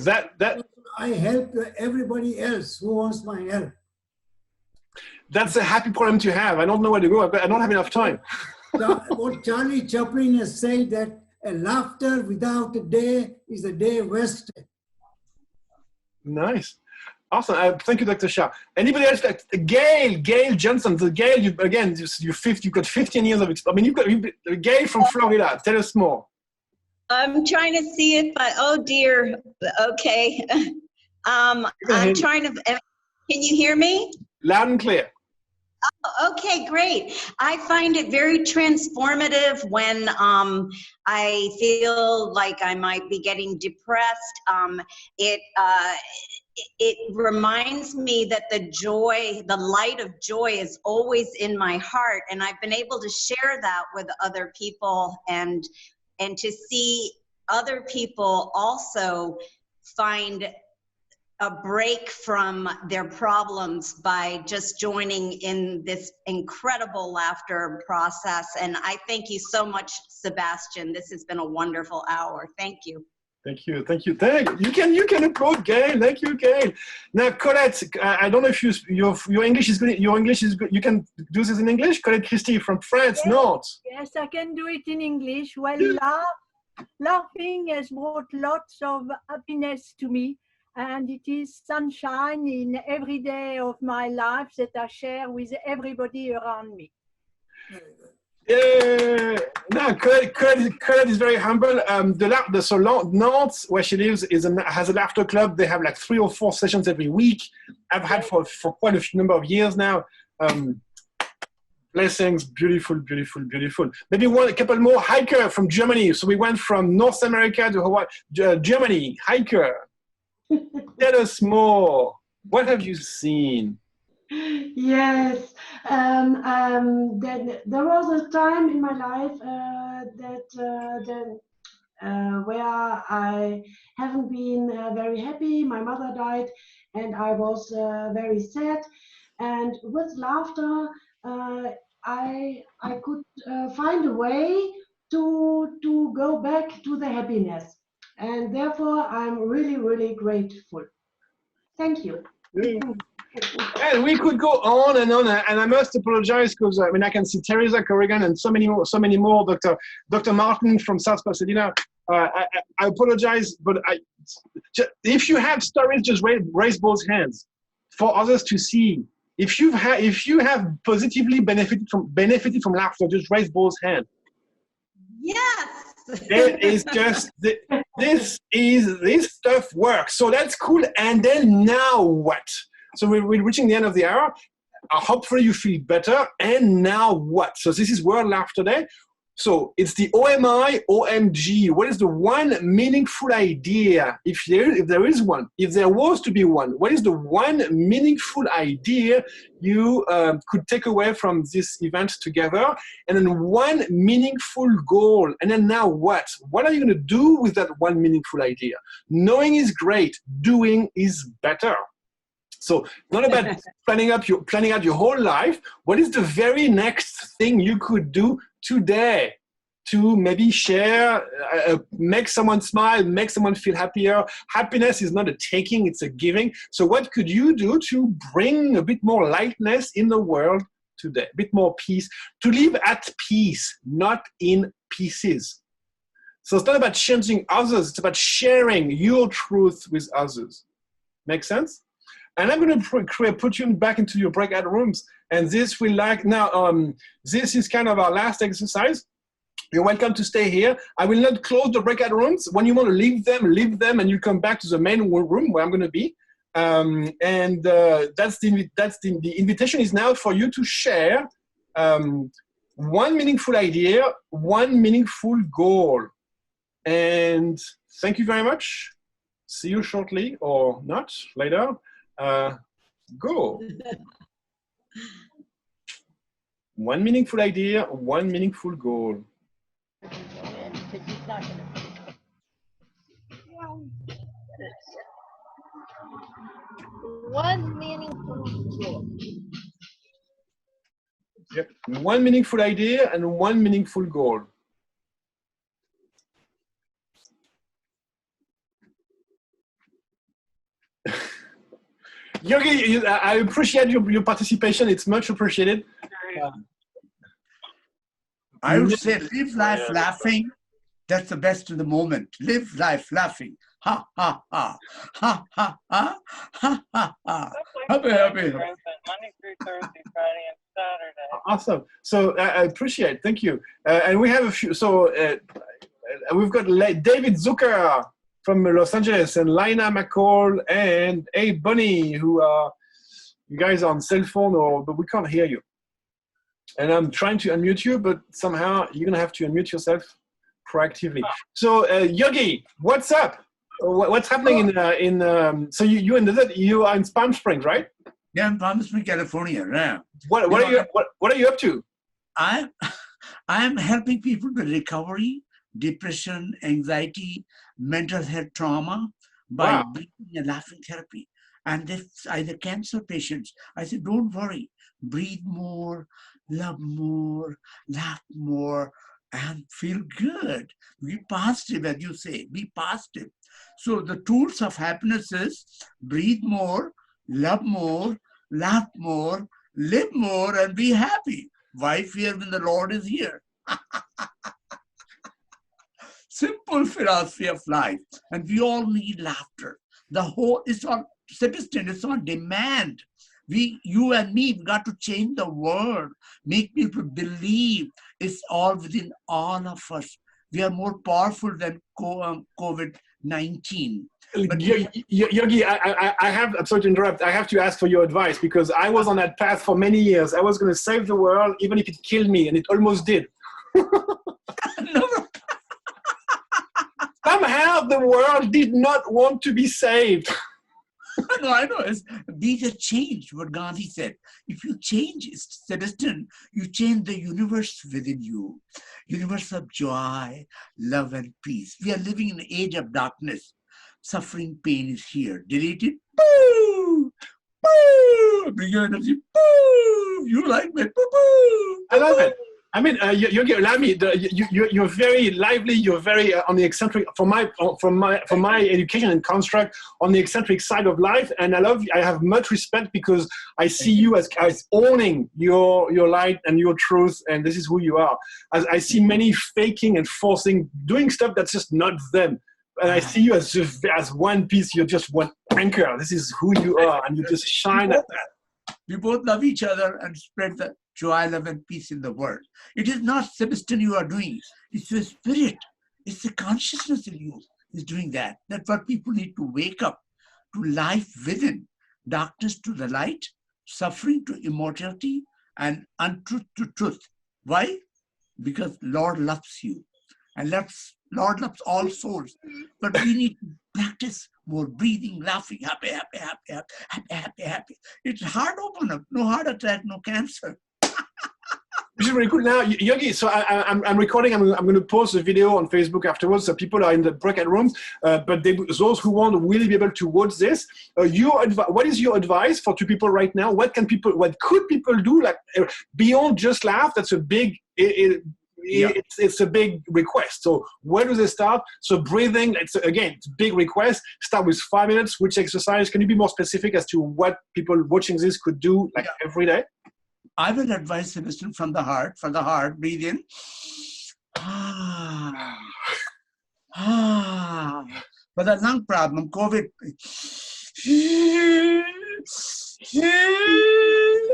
I help everybody else who wants my help. That's a happy problem to have. I don't know where to go. I don't have enough time. What Charlie Chaplin has said, that a laughter without a day is a day wasted. Nice. Awesome. Thank you, Dr. Shah. Anybody else? Gail Johnson. So Gail, you've got 15 years of experience. I mean, you've got Gail from Florida. Tell us more. I'm trying to see it, but oh dear. Okay. I'm trying to, can you hear me? Loud and clear. Oh, okay, great. I find it very transformative when I feel like I might be getting depressed. It reminds me that the joy, the light of joy is always in my heart, and I've been able to share that with other people and to see other people also find a break from their problems by just joining in this incredible laughter process. And I thank you so much, Sebastian. This has been a wonderful hour. Thank you. Thank you. You can applaud Gail. Thank you, Gail. Now, Colette, I don't know if your English is good. Your English is good. You can do this in English. Colette Christie from France, Nantes. Yes, I can do it in English. Well, laughing has brought lots of happiness to me. And it is sunshine in every day of my life that I share with everybody around me. Yeah, no, Colette is very humble. Nantes, where she lives, has a laughter club. They have like 3 or 4 sessions every week. I've had for quite a number of years now. Blessings, beautiful. Maybe a couple more. Hiker from Germany. So we went from North America to Hawaii, Germany. Hiker. Tell us more. What have you seen? Yes, there was a time in my life where I haven't been very happy. My mother died, and I was very sad. And with laughter, I could find a way to go back to the happiness. And therefore, I'm really grateful. Thank you. And we could go on, and I must apologize because I can see Teresa Corrigan and so many more. Dr. Martin from South Pasadena. I apologize, but if you have stories, just raise both hands for others to see. If you have positively benefited from laughter, just raise both hands. Yes. It is just this stuff works. So that's cool. And then now what? So we're reaching the end of the hour. Hopefully you feel better. And now what? So this is World Laughter Day. So it's the OMI, OMG. What is the one meaningful idea? If there is one, if there was to be one, what is the one meaningful idea you could take away from this event together? And then one meaningful goal. And then now what? What are you going to do with that one meaningful idea? Knowing is great. Doing is better. So not about planning out your whole life. What is the very next thing you could do today to maybe share, make someone smile, make someone feel happier? Happiness is not a taking, it's a giving. So what could you do to bring a bit more lightness in the world today, a bit more peace, to live at peace, not in pieces? So it's not about changing others, it's about sharing your truth with others. Make sense? And I'm going to put you back into your breakout rooms. And this will this is kind of our last exercise. You're welcome to stay here. I will not close the breakout rooms. When you want to leave them, and you come back to the main room where I'm going to be. That's the invitation is now for you to share one meaningful idea, one meaningful goal. And thank you very much. See you shortly, or not, later. Go. One meaningful idea, one meaningful goal. One meaningful goal. Yep. One meaningful idea and one meaningful goal. Yogi, I appreciate your participation. It's much appreciated. I would say live life laughing. That's the best of the moment. Live life laughing. Ha, ha, ha. Ha, ha, ha. Ha, ha, ha. Happy, happy. Monday through Thursday, Friday, and Saturday. Awesome. So I appreciate. Thank you. And we have a few. So we've got David Zucker from Los Angeles, and Lina McCall, and Hey Bunny, who are you guys on cell phone, but we can't hear you. And I'm trying to unmute you, but somehow you're gonna have to unmute yourself proactively. So Yogi, what's up? What's happening so you are in Palm Springs, right? Yeah, in Palm Springs, California. Yeah. What are you up to? I'm helping people with recovery, depression, anxiety, mental health trauma by breathing and laughing therapy. And if either cancer patients, I said, don't worry, breathe more, love more, laugh more, and feel good. Be positive, as you say, be positive. So the tools of happiness is breathe more, love more, laugh more, live more, and be happy. Why fear when the Lord is here? Simple philosophy of life. And we all need laughter. It's on Sebastian, it's on demand. You and me, we got to change the world, make people believe it's all within all of us. We are more powerful than COVID-19. Yogi, I'm sorry to interrupt. I have to ask for your advice, because I was on that path for many years. I was going to save the world, even if it killed me, and it almost did. Somehow the world did not want to be saved. I know. Be the change, what Gandhi said. If you change, Sebastian, you change the universe within you. Universe of joy, love, and peace. We are living in an age of darkness. Suffering, pain is here. Delete it. Boo! Boo! Bring your energy. Boo! You like me. Boo! Boo! I love it. I mean, Yogi, allow me. You're very lively. You're very on the eccentric, from my education and construct, on the eccentric side of life. And I have much respect, because I see you as owning your light and your truth, and this is who you are. As I see many faking and forcing, doing stuff that's just not them. And I see you as one piece. You're just one anchor. This is who you are, and you just shine at that. We both love each other and spread the joy, love, and peace in the world. It is not Sebastian you are doing. It's your spirit. It's the consciousness in you is doing that. That's what people need to wake up to life within. Darkness to the light, suffering to immortality, and untruth to truth. Why? Because Lord loves you. And Lord loves all souls. But we need to practice more breathing, laughing, happy, happy, happy, happy, happy, happy, happy. It's heart open up. No heart attack, no cancer. Which is really cool. Now, Yogi, so I'm recording. I'm going to post a video on Facebook afterwards, so people are in the breakout rooms. But those who want will be able to watch this. What is your advice for two people right now? What could people do, like beyond just laugh? That's a big. It's a big request. So where do they start? So breathing, it's a big request. Start with 5 minutes. Which exercise? Can you be more specific as to what people watching this could do every day? I will advise Sebastian from the heart, breathe in. For the lung problem, COVID.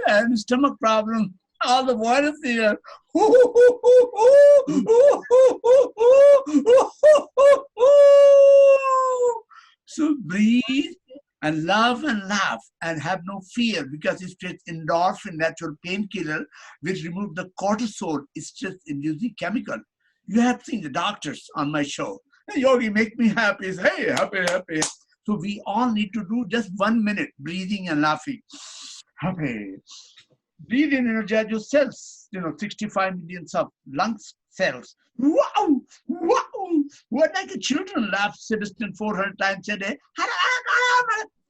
And stomach problem, all the virus here. So breathe and love and laugh and have no fear, because it's just endorphin, natural painkiller, which remove the cortisol. It's just inducing chemical. You have seen the doctors on my show. Hey, Yogi, make me happy. Hey, happy, happy. So we all need to do just 1 minute breathing and laughing. Happy. Breathe in, energize your cells. 65 million of lungs cells. Wow, wow. What like a children laugh, Sebastian, 400 times a day.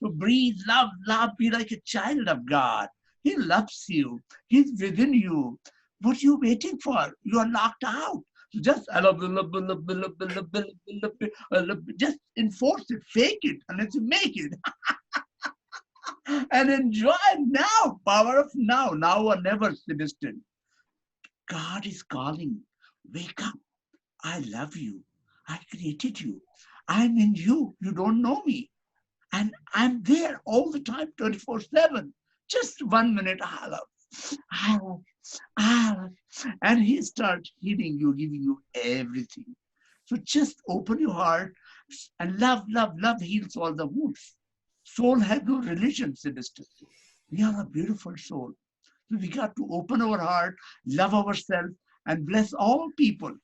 So breathe, love, be like a child of God. He loves you. He's within you. What are you waiting for? You are locked out. So just just enforce it, fake it, unless you make it. And enjoy now, power of now or never, Sebastian. God is calling. Wake up. I love you. I created you. I'm in you. You don't know me. And I'm there all the time, 24/7. Just 1 minute, I love. And he starts healing you, giving you everything. So just open your heart and love heals all the wounds. Soul has no religion, Sebastian. We are a beautiful soul. So we got to open our heart, love ourselves, and bless all people.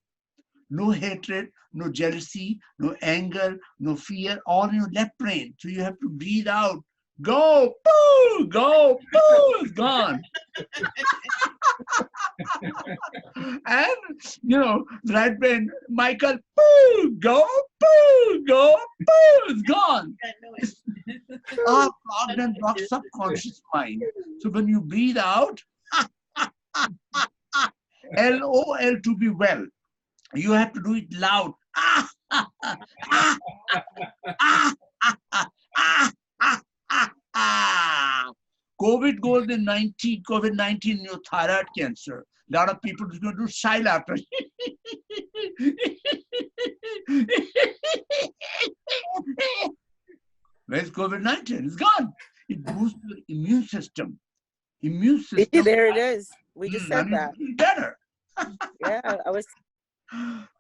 No hatred, no jealousy, no anger, no fear, all in your left brain. So you have to breathe out. Go, poo, it's gone. And, right brain, Michael, poo, go, it's gone. Our clogged and blocked subconscious mind. So when you breathe out, LOL to be well. You have to do it loud. COVID-19 new thyroid cancer. A lot of people are going to do shy laughter. Where's COVID-19? It's gone. It boosts your immune system. There it is. We just said that. Better. Yeah, I was.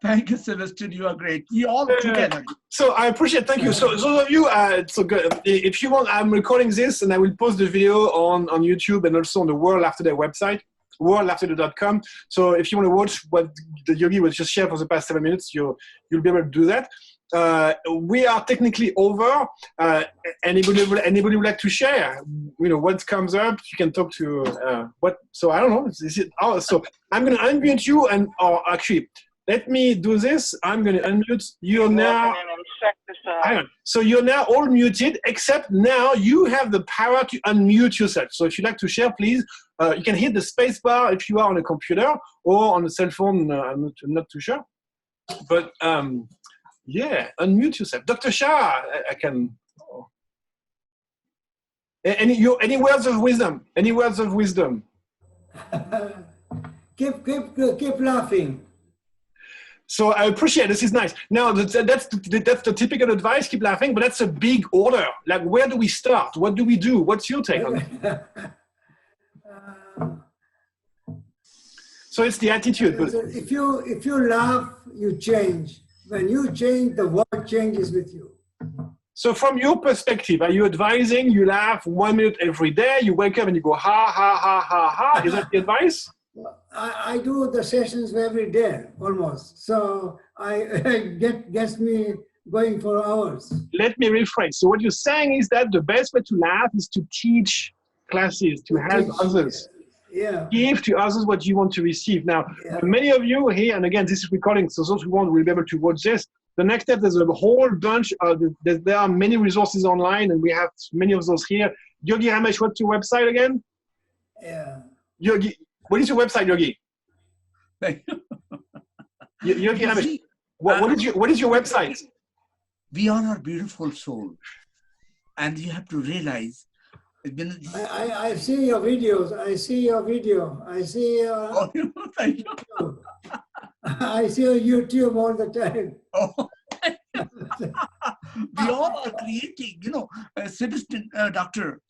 Thank you, Sebastian. You are great. We all together. So I appreciate. Thank you. So those of you, so good. If you want, I'm recording this and I will post the video on YouTube and also on the World After Day website, worldafterday.com. So if you want to watch what the Yogi was just shared for the past 7 minutes, you'll be able to do that. We are technically over. Anybody would like to share? What comes up? You can talk to what. So I don't know. So I'm going to unmute you, or actually, let me do this. I'm going to unmute you now. Hang on. So you're now all muted, except now you have the power to unmute yourself. So if you'd like to share, please, you can hit the space bar if you are on a computer or on a cell phone. I'm not too sure, but. Yeah, unmute yourself. Dr. Shah, I can. Oh. Any words of wisdom? Any words of wisdom? Keep laughing. So I appreciate this. Is nice. Now that's the typical advice. Keep laughing, but that's a big order. Like, where do we start? What do we do? What's your take on it? So it's the attitude. But if you laugh, you change. When you change, the world changes with you. So from your perspective, are you advising you laugh 1 minute every day? You wake up and you go, ha, ha, ha, ha, ha. Is that the advice? I do the sessions every day, almost. So gets me going for hours. Let me rephrase. So what you're saying is that the best way to laugh is to teach classes, to help others. Yeah. Give to others what you want to receive. Now, many of you here, and again, this is recording, so those who want will be able to watch this. The next step, there's a whole bunch of, there are many resources online, and we have many of those here. Yogi Ramesh, what's your website again? Yeah. Yogi, what is your website, Yogi? Yogi Ramesh, what is your website? We are a beautiful soul, and you have to realize. I see your videos. I see your video. I see. Thank you. I see your YouTube all the time. Oh. We all are creating, citizen doctor.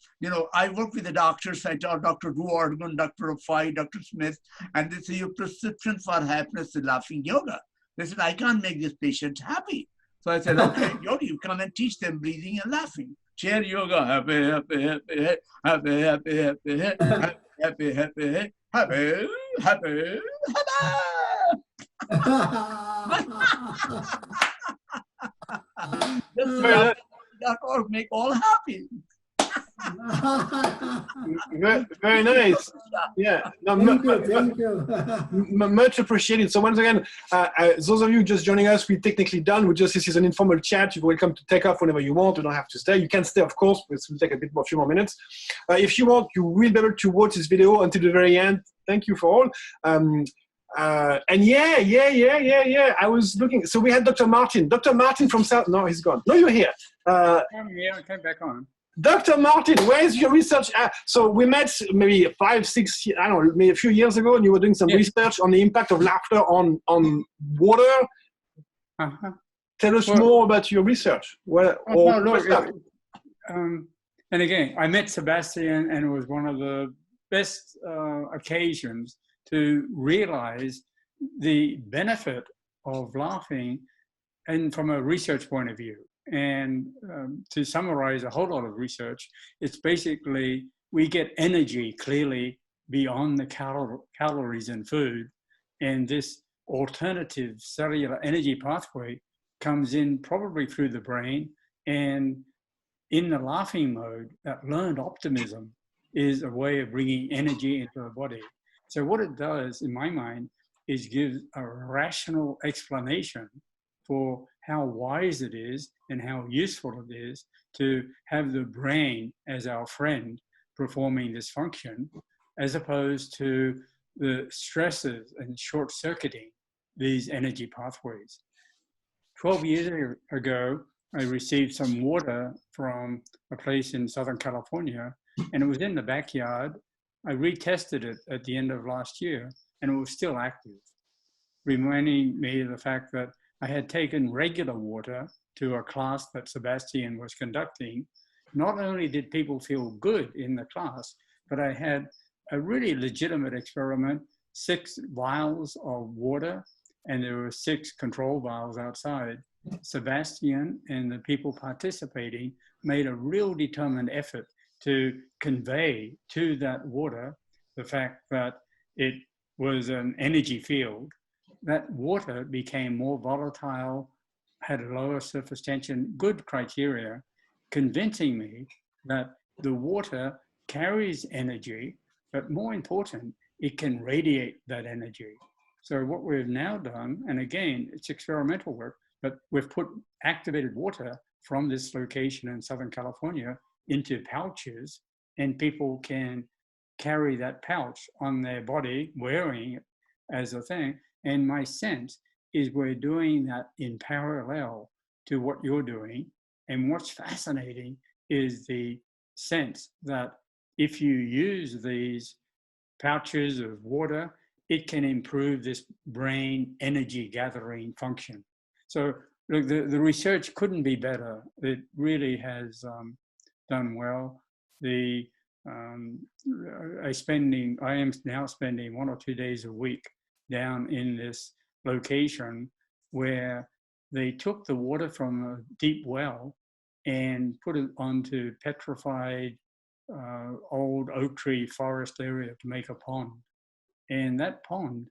I work with the doctors. I tell Dr. Drew Organ, Dr. Fay, Dr. Smith, and they say your prescription for happiness is laughing yoga. They said, I can't make this patient happy. So I said, okay, Yogi, you come and teach them breathing and laughing. Chair yoga, happy, happy, happy, happy, happy, happy, happy, happy, happy, happy, happy, Just make all happy. Very nice. Yeah. No, Thank you. Much appreciated. So once again, those of you just joining us, we're technically done. This is an informal chat. You're welcome to take off whenever you want. You don't have to stay. You can stay, of course, but it will take a few more minutes. If you want, you will be able to watch this video until the very end. Thank you for all. And yeah. I was looking. So we had Dr. Martin. Dr. Martin from South. No, he's gone. No, you're here. I'm here. I came back on. Dr. Martin, where is your research? So we met maybe 5, 6, I don't know, maybe a few years ago, and you were doing some research on the impact of laughter on water. Tell us more about your research. And again, I met Sebastian, and it was one of the best occasions to realize the benefit of laughing, and from a research point of view. And to summarize a whole lot of research, it's basically we get energy clearly beyond the calories in food. And this alternative cellular energy pathway comes in probably through the brain. And in the laughing mode, that learned optimism is a way of bringing energy into the body. So what it does, in my mind, is give a rational explanation for how wise it is and how useful it is to have the brain as our friend performing this function, as opposed to the stresses and short-circuiting these energy pathways. 12 years ago, I received some water from a place in Southern California, and it was in the backyard. I retested it at the end of last year, and it was still active, reminding me of the fact that I had taken regular water to a class that Sebastian was conducting. Not only did people feel good in the class, but I had a really legitimate experiment, 6 vials of water, and there were 6 control vials outside. Sebastian and the people participating made a real determined effort to convey to that water the fact that it was an energy field. That water became more volatile, had a lower surface tension, good criteria, convincing me that the water carries energy, but more important, it can radiate that energy. So what we've now done, and again, it's experimental work, but we've put activated water from this location in Southern California into pouches, and people can carry that pouch on their body, wearing it as a thing. And my sense is we're doing that in parallel to what you're doing. And what's fascinating is the sense that if you use these pouches of water, it can improve this brain energy gathering function. So look, the research couldn't be better. It really has done well. I am now spending 1 or 2 days a week down in this location where they took the water from a deep well and put it onto petrified old oak tree forest area to make a pond. And that pond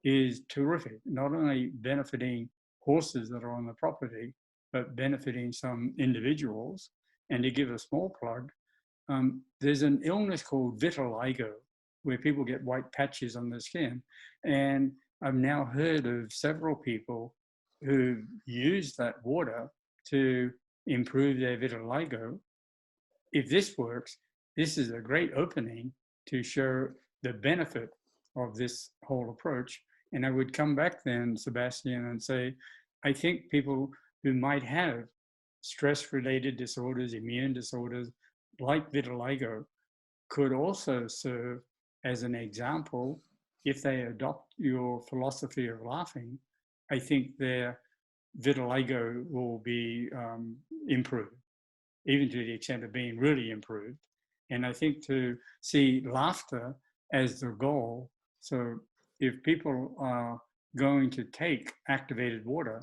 is terrific, not only benefiting horses that are on the property, but benefiting some individuals. And to give a small plug, there's an illness called vitiligo, where people get white patches on their skin. And I've now heard of several people who use that water to improve their vitiligo. If this works, this is a great opening to show the benefit of this whole approach. And I would come back then, Sebastian, and say, I think people who might have stress-related disorders, immune disorders, like vitiligo, could also serve as an example. If they adopt your philosophy of laughing, I think their vitiligo will be improved, even to the extent of being really improved. And I think to see laughter as the goal. So if people are going to take activated water,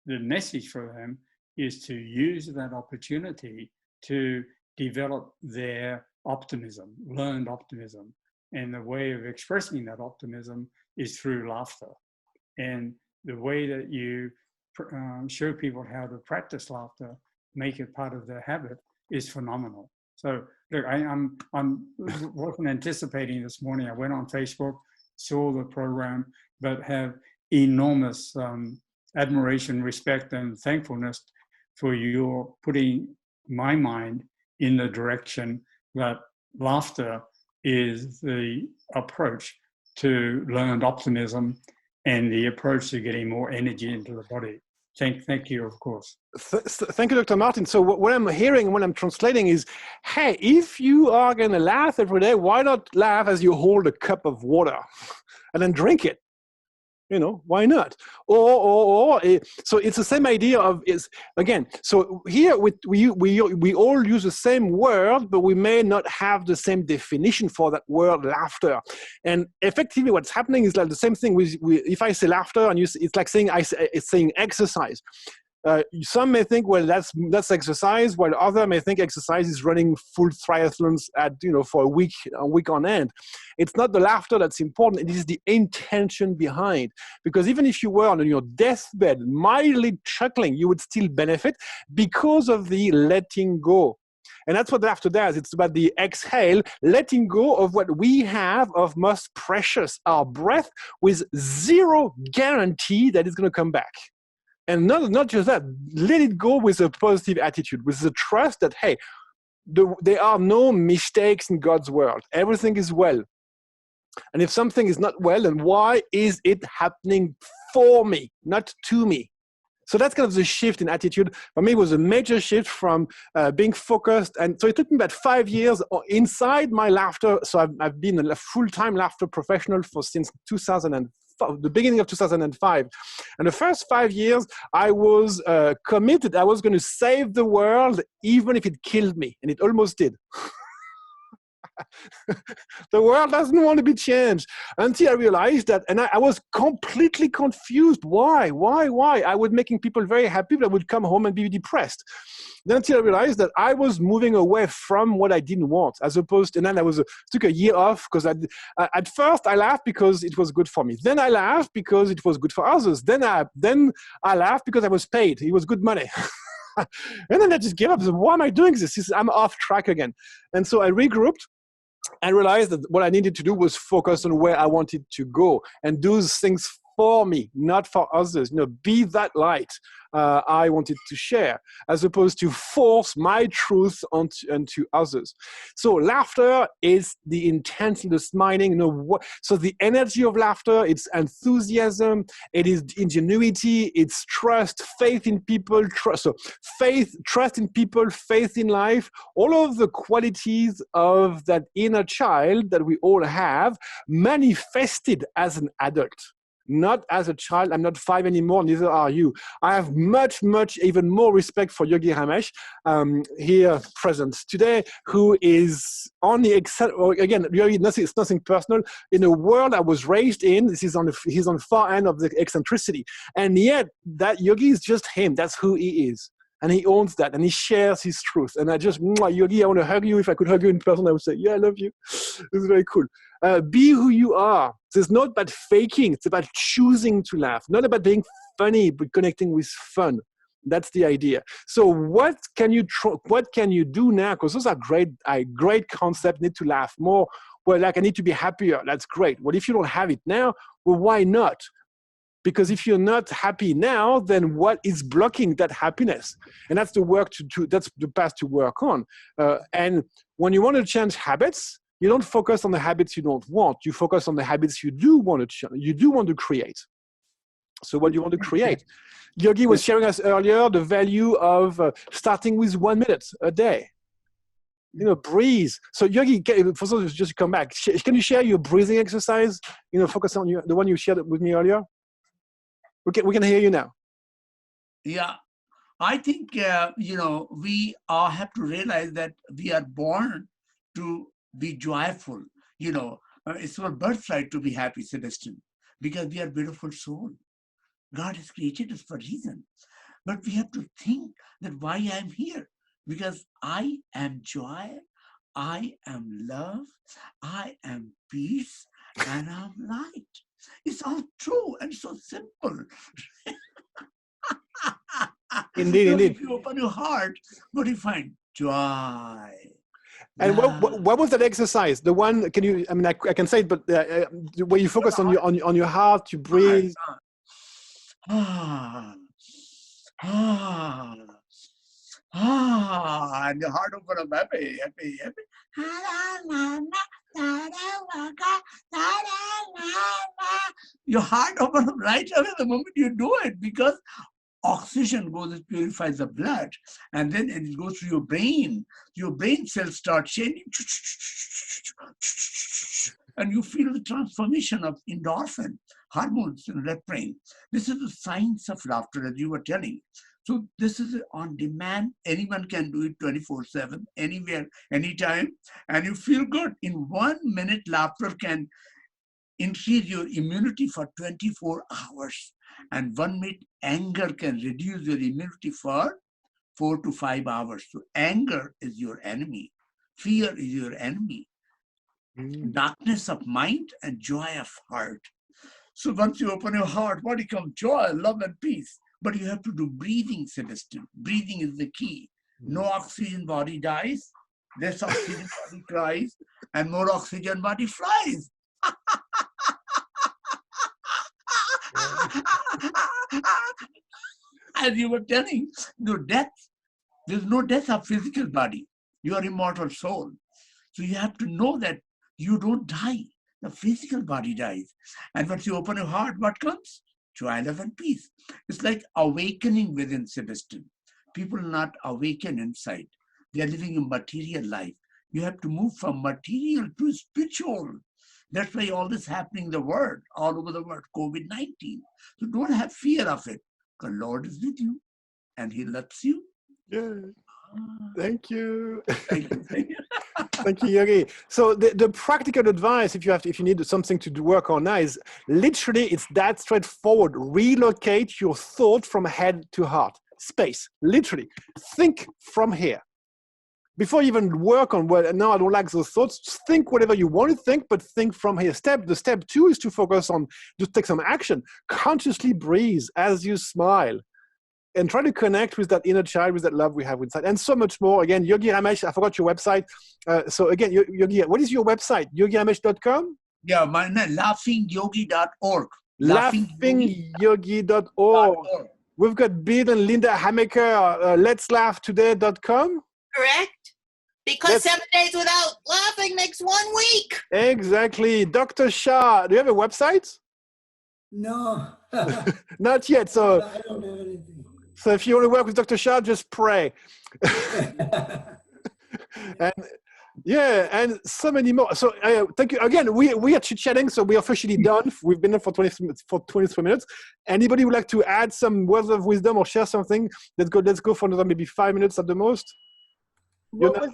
the message for them is to use that opportunity to develop their optimism, learned optimism. And the way of expressing that optimism is through laughter. And the way that you show people how to practice laughter, make it part of their habit, is phenomenal. So look, I wasn't anticipating this morning. I went on Facebook, saw the program, but have enormous admiration, respect, and thankfulness for your putting my mind in the direction that laughter is the approach to learned optimism and the approach to getting more energy into the body. Thank you, of course. Thank you, Dr. Martin. So what I'm hearing when I'm translating is, hey, if you are going to laugh every day, why not laugh as you hold a cup of water and then drink it? You know, why not? So it's the same idea of again. So here we all use the same word, but we may not have the same definition for that word, laughter. And effectively, what's happening is like the same thing. If I say laughter, and it's like saying it's saying exercise. Some may think, well, that's exercise, while others may think exercise is running full triathlons for a week on end. It's not the laughter that's important; it is the intention behind. Because even if you were on your deathbed, mildly chuckling, you would still benefit because of the letting go. And that's what laughter does. It's about the exhale, letting go of what we have of most precious, our breath, with zero guarantee that it's going to come back. And not just that, let it go with a positive attitude, with the trust that, hey, there are no mistakes in God's world. Everything is well. And if something is not well, then why is it happening for me, not to me? So that's kind of the shift in attitude. For me, it was a major shift from being focused. And so it took me about 5 years inside my laughter. So I've been a full-time laughter professional since 2004. The beginning of 2005. And the first 5 years, I was committed. I was going to save the world, even if it killed me. And it almost did. The world doesn't want to be changed until I realized that, and I was completely confused. Why? I was making people very happy, but I would come home and be depressed. Then until I realized that I was moving away from what I didn't want, as opposed to, and then I took a year off because at first I laughed because it was good for me. Then I laughed because it was good for others. Then I laughed because I was paid. It was good money. And then I just gave up. So why am I doing this? I'm off track again. And so I regrouped. I realized that what I needed to do was focus on where I wanted to go and do things for me, not for others. Be that light I wanted to share, as opposed to force my truth onto others. So laughter is the intent, the smiling. So the energy of laughter, it's enthusiasm, it is ingenuity, it's trust, faith in people, trust. So faith, trust in people, faith in life, all of the qualities of that inner child that we all have manifested as an adult. Not as a child. I'm not 5 anymore, neither are you. I have much, even more respect for Yogi Ramesh, here present today, who is on the, again, Yogi, it's nothing personal. In a world I was raised in, he's on the far end of the eccentricity. And yet, that Yogi is just him. That's who he is. And he owns that, and he shares his truth. And I just, Yogi, I want to hug you. If I could hug you in person, I would say, yeah, I love you. It's very cool. Be who you are. It's not about faking. It's about choosing to laugh. Not about being funny, but connecting with fun. That's the idea. So what can you do now? Because those are great concepts. Need to laugh more. Well, like I need to be happier. That's great. Well, if you don't have it now, well, why not? Because if you're not happy now, then what is blocking that happiness? And that's the work that's the path to work on. And when you want to change habits, you don't focus on the habits you don't want. You focus on the habits you do want to change. You do want to create. So what do you want to create? Yogi was sharing us earlier the value of starting with 1 minute a day. Breathe. So Yogi, for those just come back, can you share your breathing exercise? Focus on the one you shared with me earlier. We can hear you now. Yeah, I think, you know, we all have to realize that we are born to be joyful. You know, it's our birthright to be happy, Celestine, because we are beautiful soul. God has created us for a reason. But we have to think that why I'm here. Because I am joy, I am love, I am peace, and I'm light. It's all true and so simple. Indeed, So indeed. if you open your heart, what do you find? Joy. And what was that exercise? The one, can you, I mean, I can say it, but where you focus on your heart, you breathe. And your heart open up, happy. Your heart open up right away the moment you do it, because oxygen goes, it purifies the blood, and then it goes to your brain. Your brain cells start changing, and you feel the transformation of endorphin hormones in that brain. This is the science of laughter, as you were telling. So this is on demand. Anyone can do it 24/7, anywhere, anytime, and you feel good. In 1 minute, laughter can increase your immunity for 24 hours. And 1 minute anger can reduce your immunity for 4 to 5 hours. So anger is your enemy. Fear is your enemy. Darkness of mind and joy of heart. So once you open your heart, what becomes? Joy, love, and peace. But you have to do breathing, Celestine. Breathing is the key. No oxygen, body dies. Less oxygen, body cries. And more oxygen, body flies. As you were telling, there's no death of physical body. You are immortal soul. So you have to know that you don't die. The physical body dies. And once you open your heart, what comes? Joy, love, and peace. It's like awakening within, Celestine. People are not awakened inside. They are living a material life. You have to move from material to spiritual. That's why all this happening in the world, all over the world, COVID-19. So don't have fear of it. The Lord is with you and He loves you. Yeah. Thank you. Thank you. Thank you, Yogi. So the practical advice, if you need something to work on now, is literally it's that straightforward. Relocate your thought from head to heart. Space. Literally. Think from here. Before you even work on what, no, I don't like those thoughts, just think whatever you want to think, but think from here. The step 2 is to focus on, just take some action. Consciously breathe as you smile. And try to connect with that inner child, with that love we have inside, and so much more. Again, Yogi Ramesh, I forgot your website. So again, Yogi, what is your website? YogiRamesh.com? Yeah, mine is laughingyogi.org. Laughingyogi.org. We've got Bill and Linda Hamaker, let'slaughtoday.com. Correct? Because 7 days without laughing makes 1 week. Exactly. Dr. Shah, do you have a website? No. Not yet. So, I don't have anything. So if you want to work with Dr. Shah, just pray. And yeah, and so many more. So thank you again. We are chit-chatting, so we are officially done. We've been there for 23 minutes. Anybody would like to add some words of wisdom or share something? Let's go for another maybe 5 minutes at the most. What was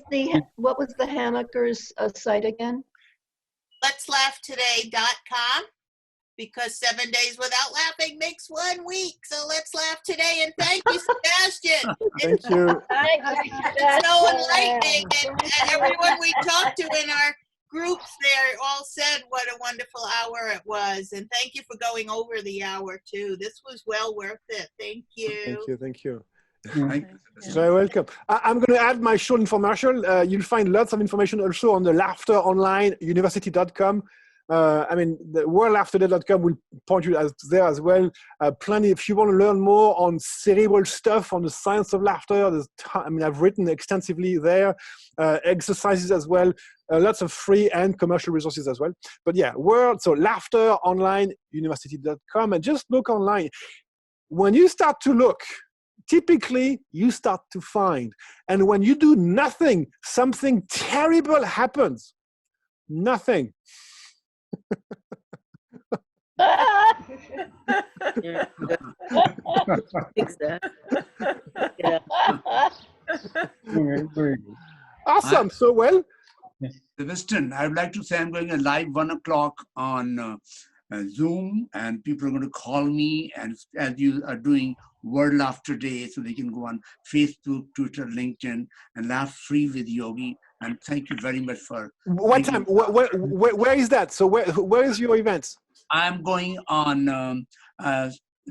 the Hamaker's site again? Let'slaughtoday.com. Because 7 days without laughing makes 1 week. So let's laugh today. And thank you, Sebastian. Thank you. It's so enlightening. And everyone we talked to in our groups there all said what a wonderful hour it was. And thank you for going over the hour, too. This was well worth it. Thank you. Thank you. Thank you. Very welcome. I'm going to add my show infomercial. You'll find lots of information also on the laughteronlineuniversity.com. I mean, the worldlaughterday.com will point you there as well. Plenty, if you want to learn more on cerebral stuff, on the science of laughter, I've written extensively there. Exercises as well. Lots of free and commercial resources as well. But yeah, so laughteronlineuniversity.com, and just look online. When you start to look, typically you start to find. And when you do nothing, something terrible happens. Nothing. Awesome. So well. Winston, I would like to say I'm going a live 1 o'clock on Zoom, and people are going to call me, and as you are doing World Laughter Day, so they can go on Facebook, Twitter, LinkedIn, and laugh free with Yogi. And thank you very much for. What time? Where is that? So where is your event? I'm going on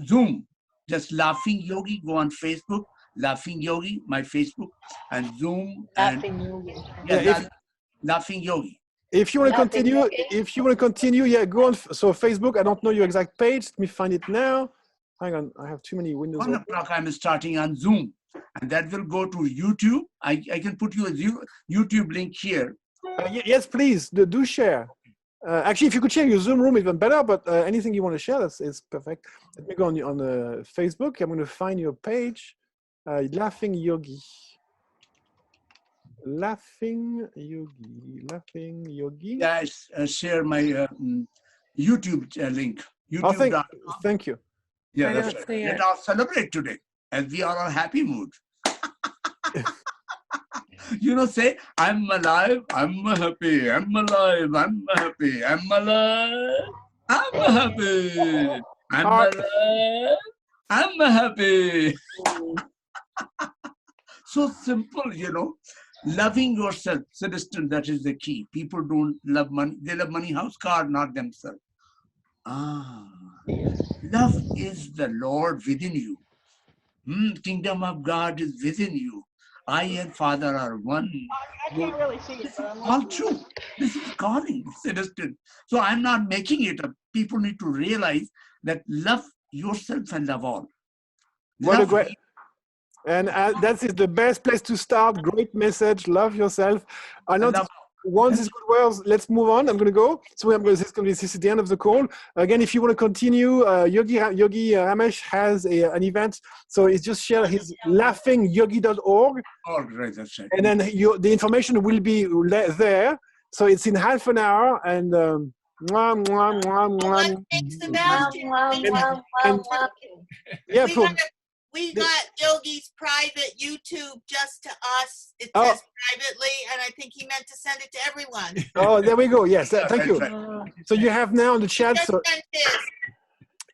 Zoom. Just Laughing Yogi. Go on Facebook, Laughing Yogi, my Facebook, and Zoom. Laughing Yogi. Yeah, Laughing Yogi. If you want to continue, yeah, go on. So Facebook, I don't know your exact page. Let me find it now. Hang on, I have too many windows. 1 o'clock I'm starting on Zoom, and that will go to YouTube. I can put you a YouTube link here. Yes, please, do share. Actually, if you could share your Zoom room, even better, but anything you want to share, is perfect. Let me go on Facebook. I'm going to find your page, Laughing Yogi. Laughing Yogi. Yes, share my YouTube link. YouTube. Thank you. Yeah, that's right. Let us celebrate today, as we are on happy mood. Say, I'm alive, I'm happy, I'm alive, I'm happy, I'm alive, I'm happy, I'm alive, I'm happy. So simple, Loving yourself, Celestine, that is the key. People don't love money. They love money, house, car, not themselves. Love is the Lord within you. Kingdom of God is within you. I and Father are one. I can't really see it, but I'm all true. This is calling, Celestine. So I'm not making it up. People need to realize that love yourself and love all. What a great... And that is the best place to start. Great message. Love yourself. I know once it's good words, let's move on. I'm going to go. So this is the end of the call. Again, if you want to continue, Yogi Ramesh has an event. So it's just share his laughingyogi.org. Oh, great. That's right. And then the information will be there. So it's in half an hour. And we got Yogi's private YouTube just to us. It says privately, and I think he meant to send it to everyone. Oh, there we go. Yes, thank you. So you have now in the chat. So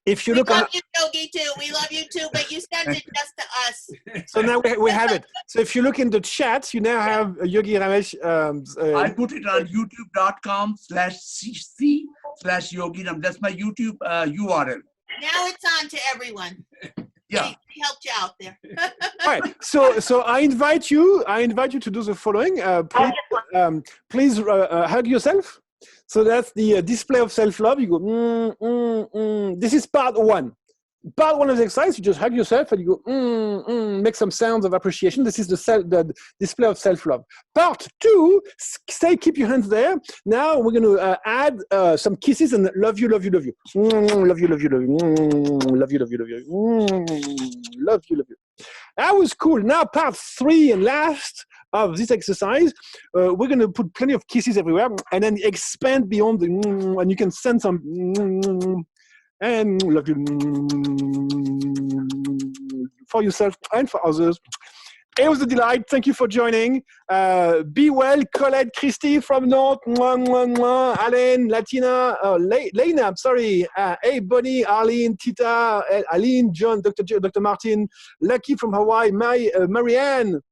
if you look, we love you, Yogi, too. We love you too, but you sent it just to us. So now we have it. So if you look in the chat, you now have Yogi Ramesh. I put it on youtube.com/cc/yogi. That's my YouTube URL. Now it's on to everyone. Yeah, we helped you out there. All right. So I invite you to do the following. Please hug yourself. So that's the display of self-love. You go. This is part one. Part one of the exercise. You just hug yourself and you go. Make some sounds of appreciation. This is the display of self-love. Part two. Keep your hands there. Now we're going to add some kisses and love you, love you, love you. Love you, love you, love you. Love you, love you, love you. Love you, love you. That was cool. Now part three and last of this exercise, we're going to put plenty of kisses everywhere and then expand beyond and you can send some and love you for yourself and for others. It was a delight. Thank you for joining. Be well, Colette, Christy from North, Alain, Latina, Lena, I'm sorry. Hey, Bonnie, Arlene, Tita, Aline, John, Dr. Martin, Lucky from Hawaii, Marianne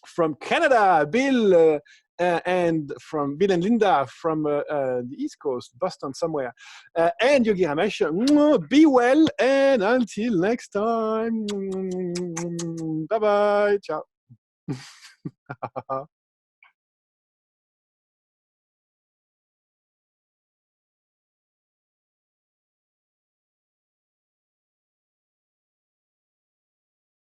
from Canada, Bill, and Linda from the East Coast, Boston somewhere, and Yogi Ramesh. Be well, and until next time. Bye-bye. Ciao.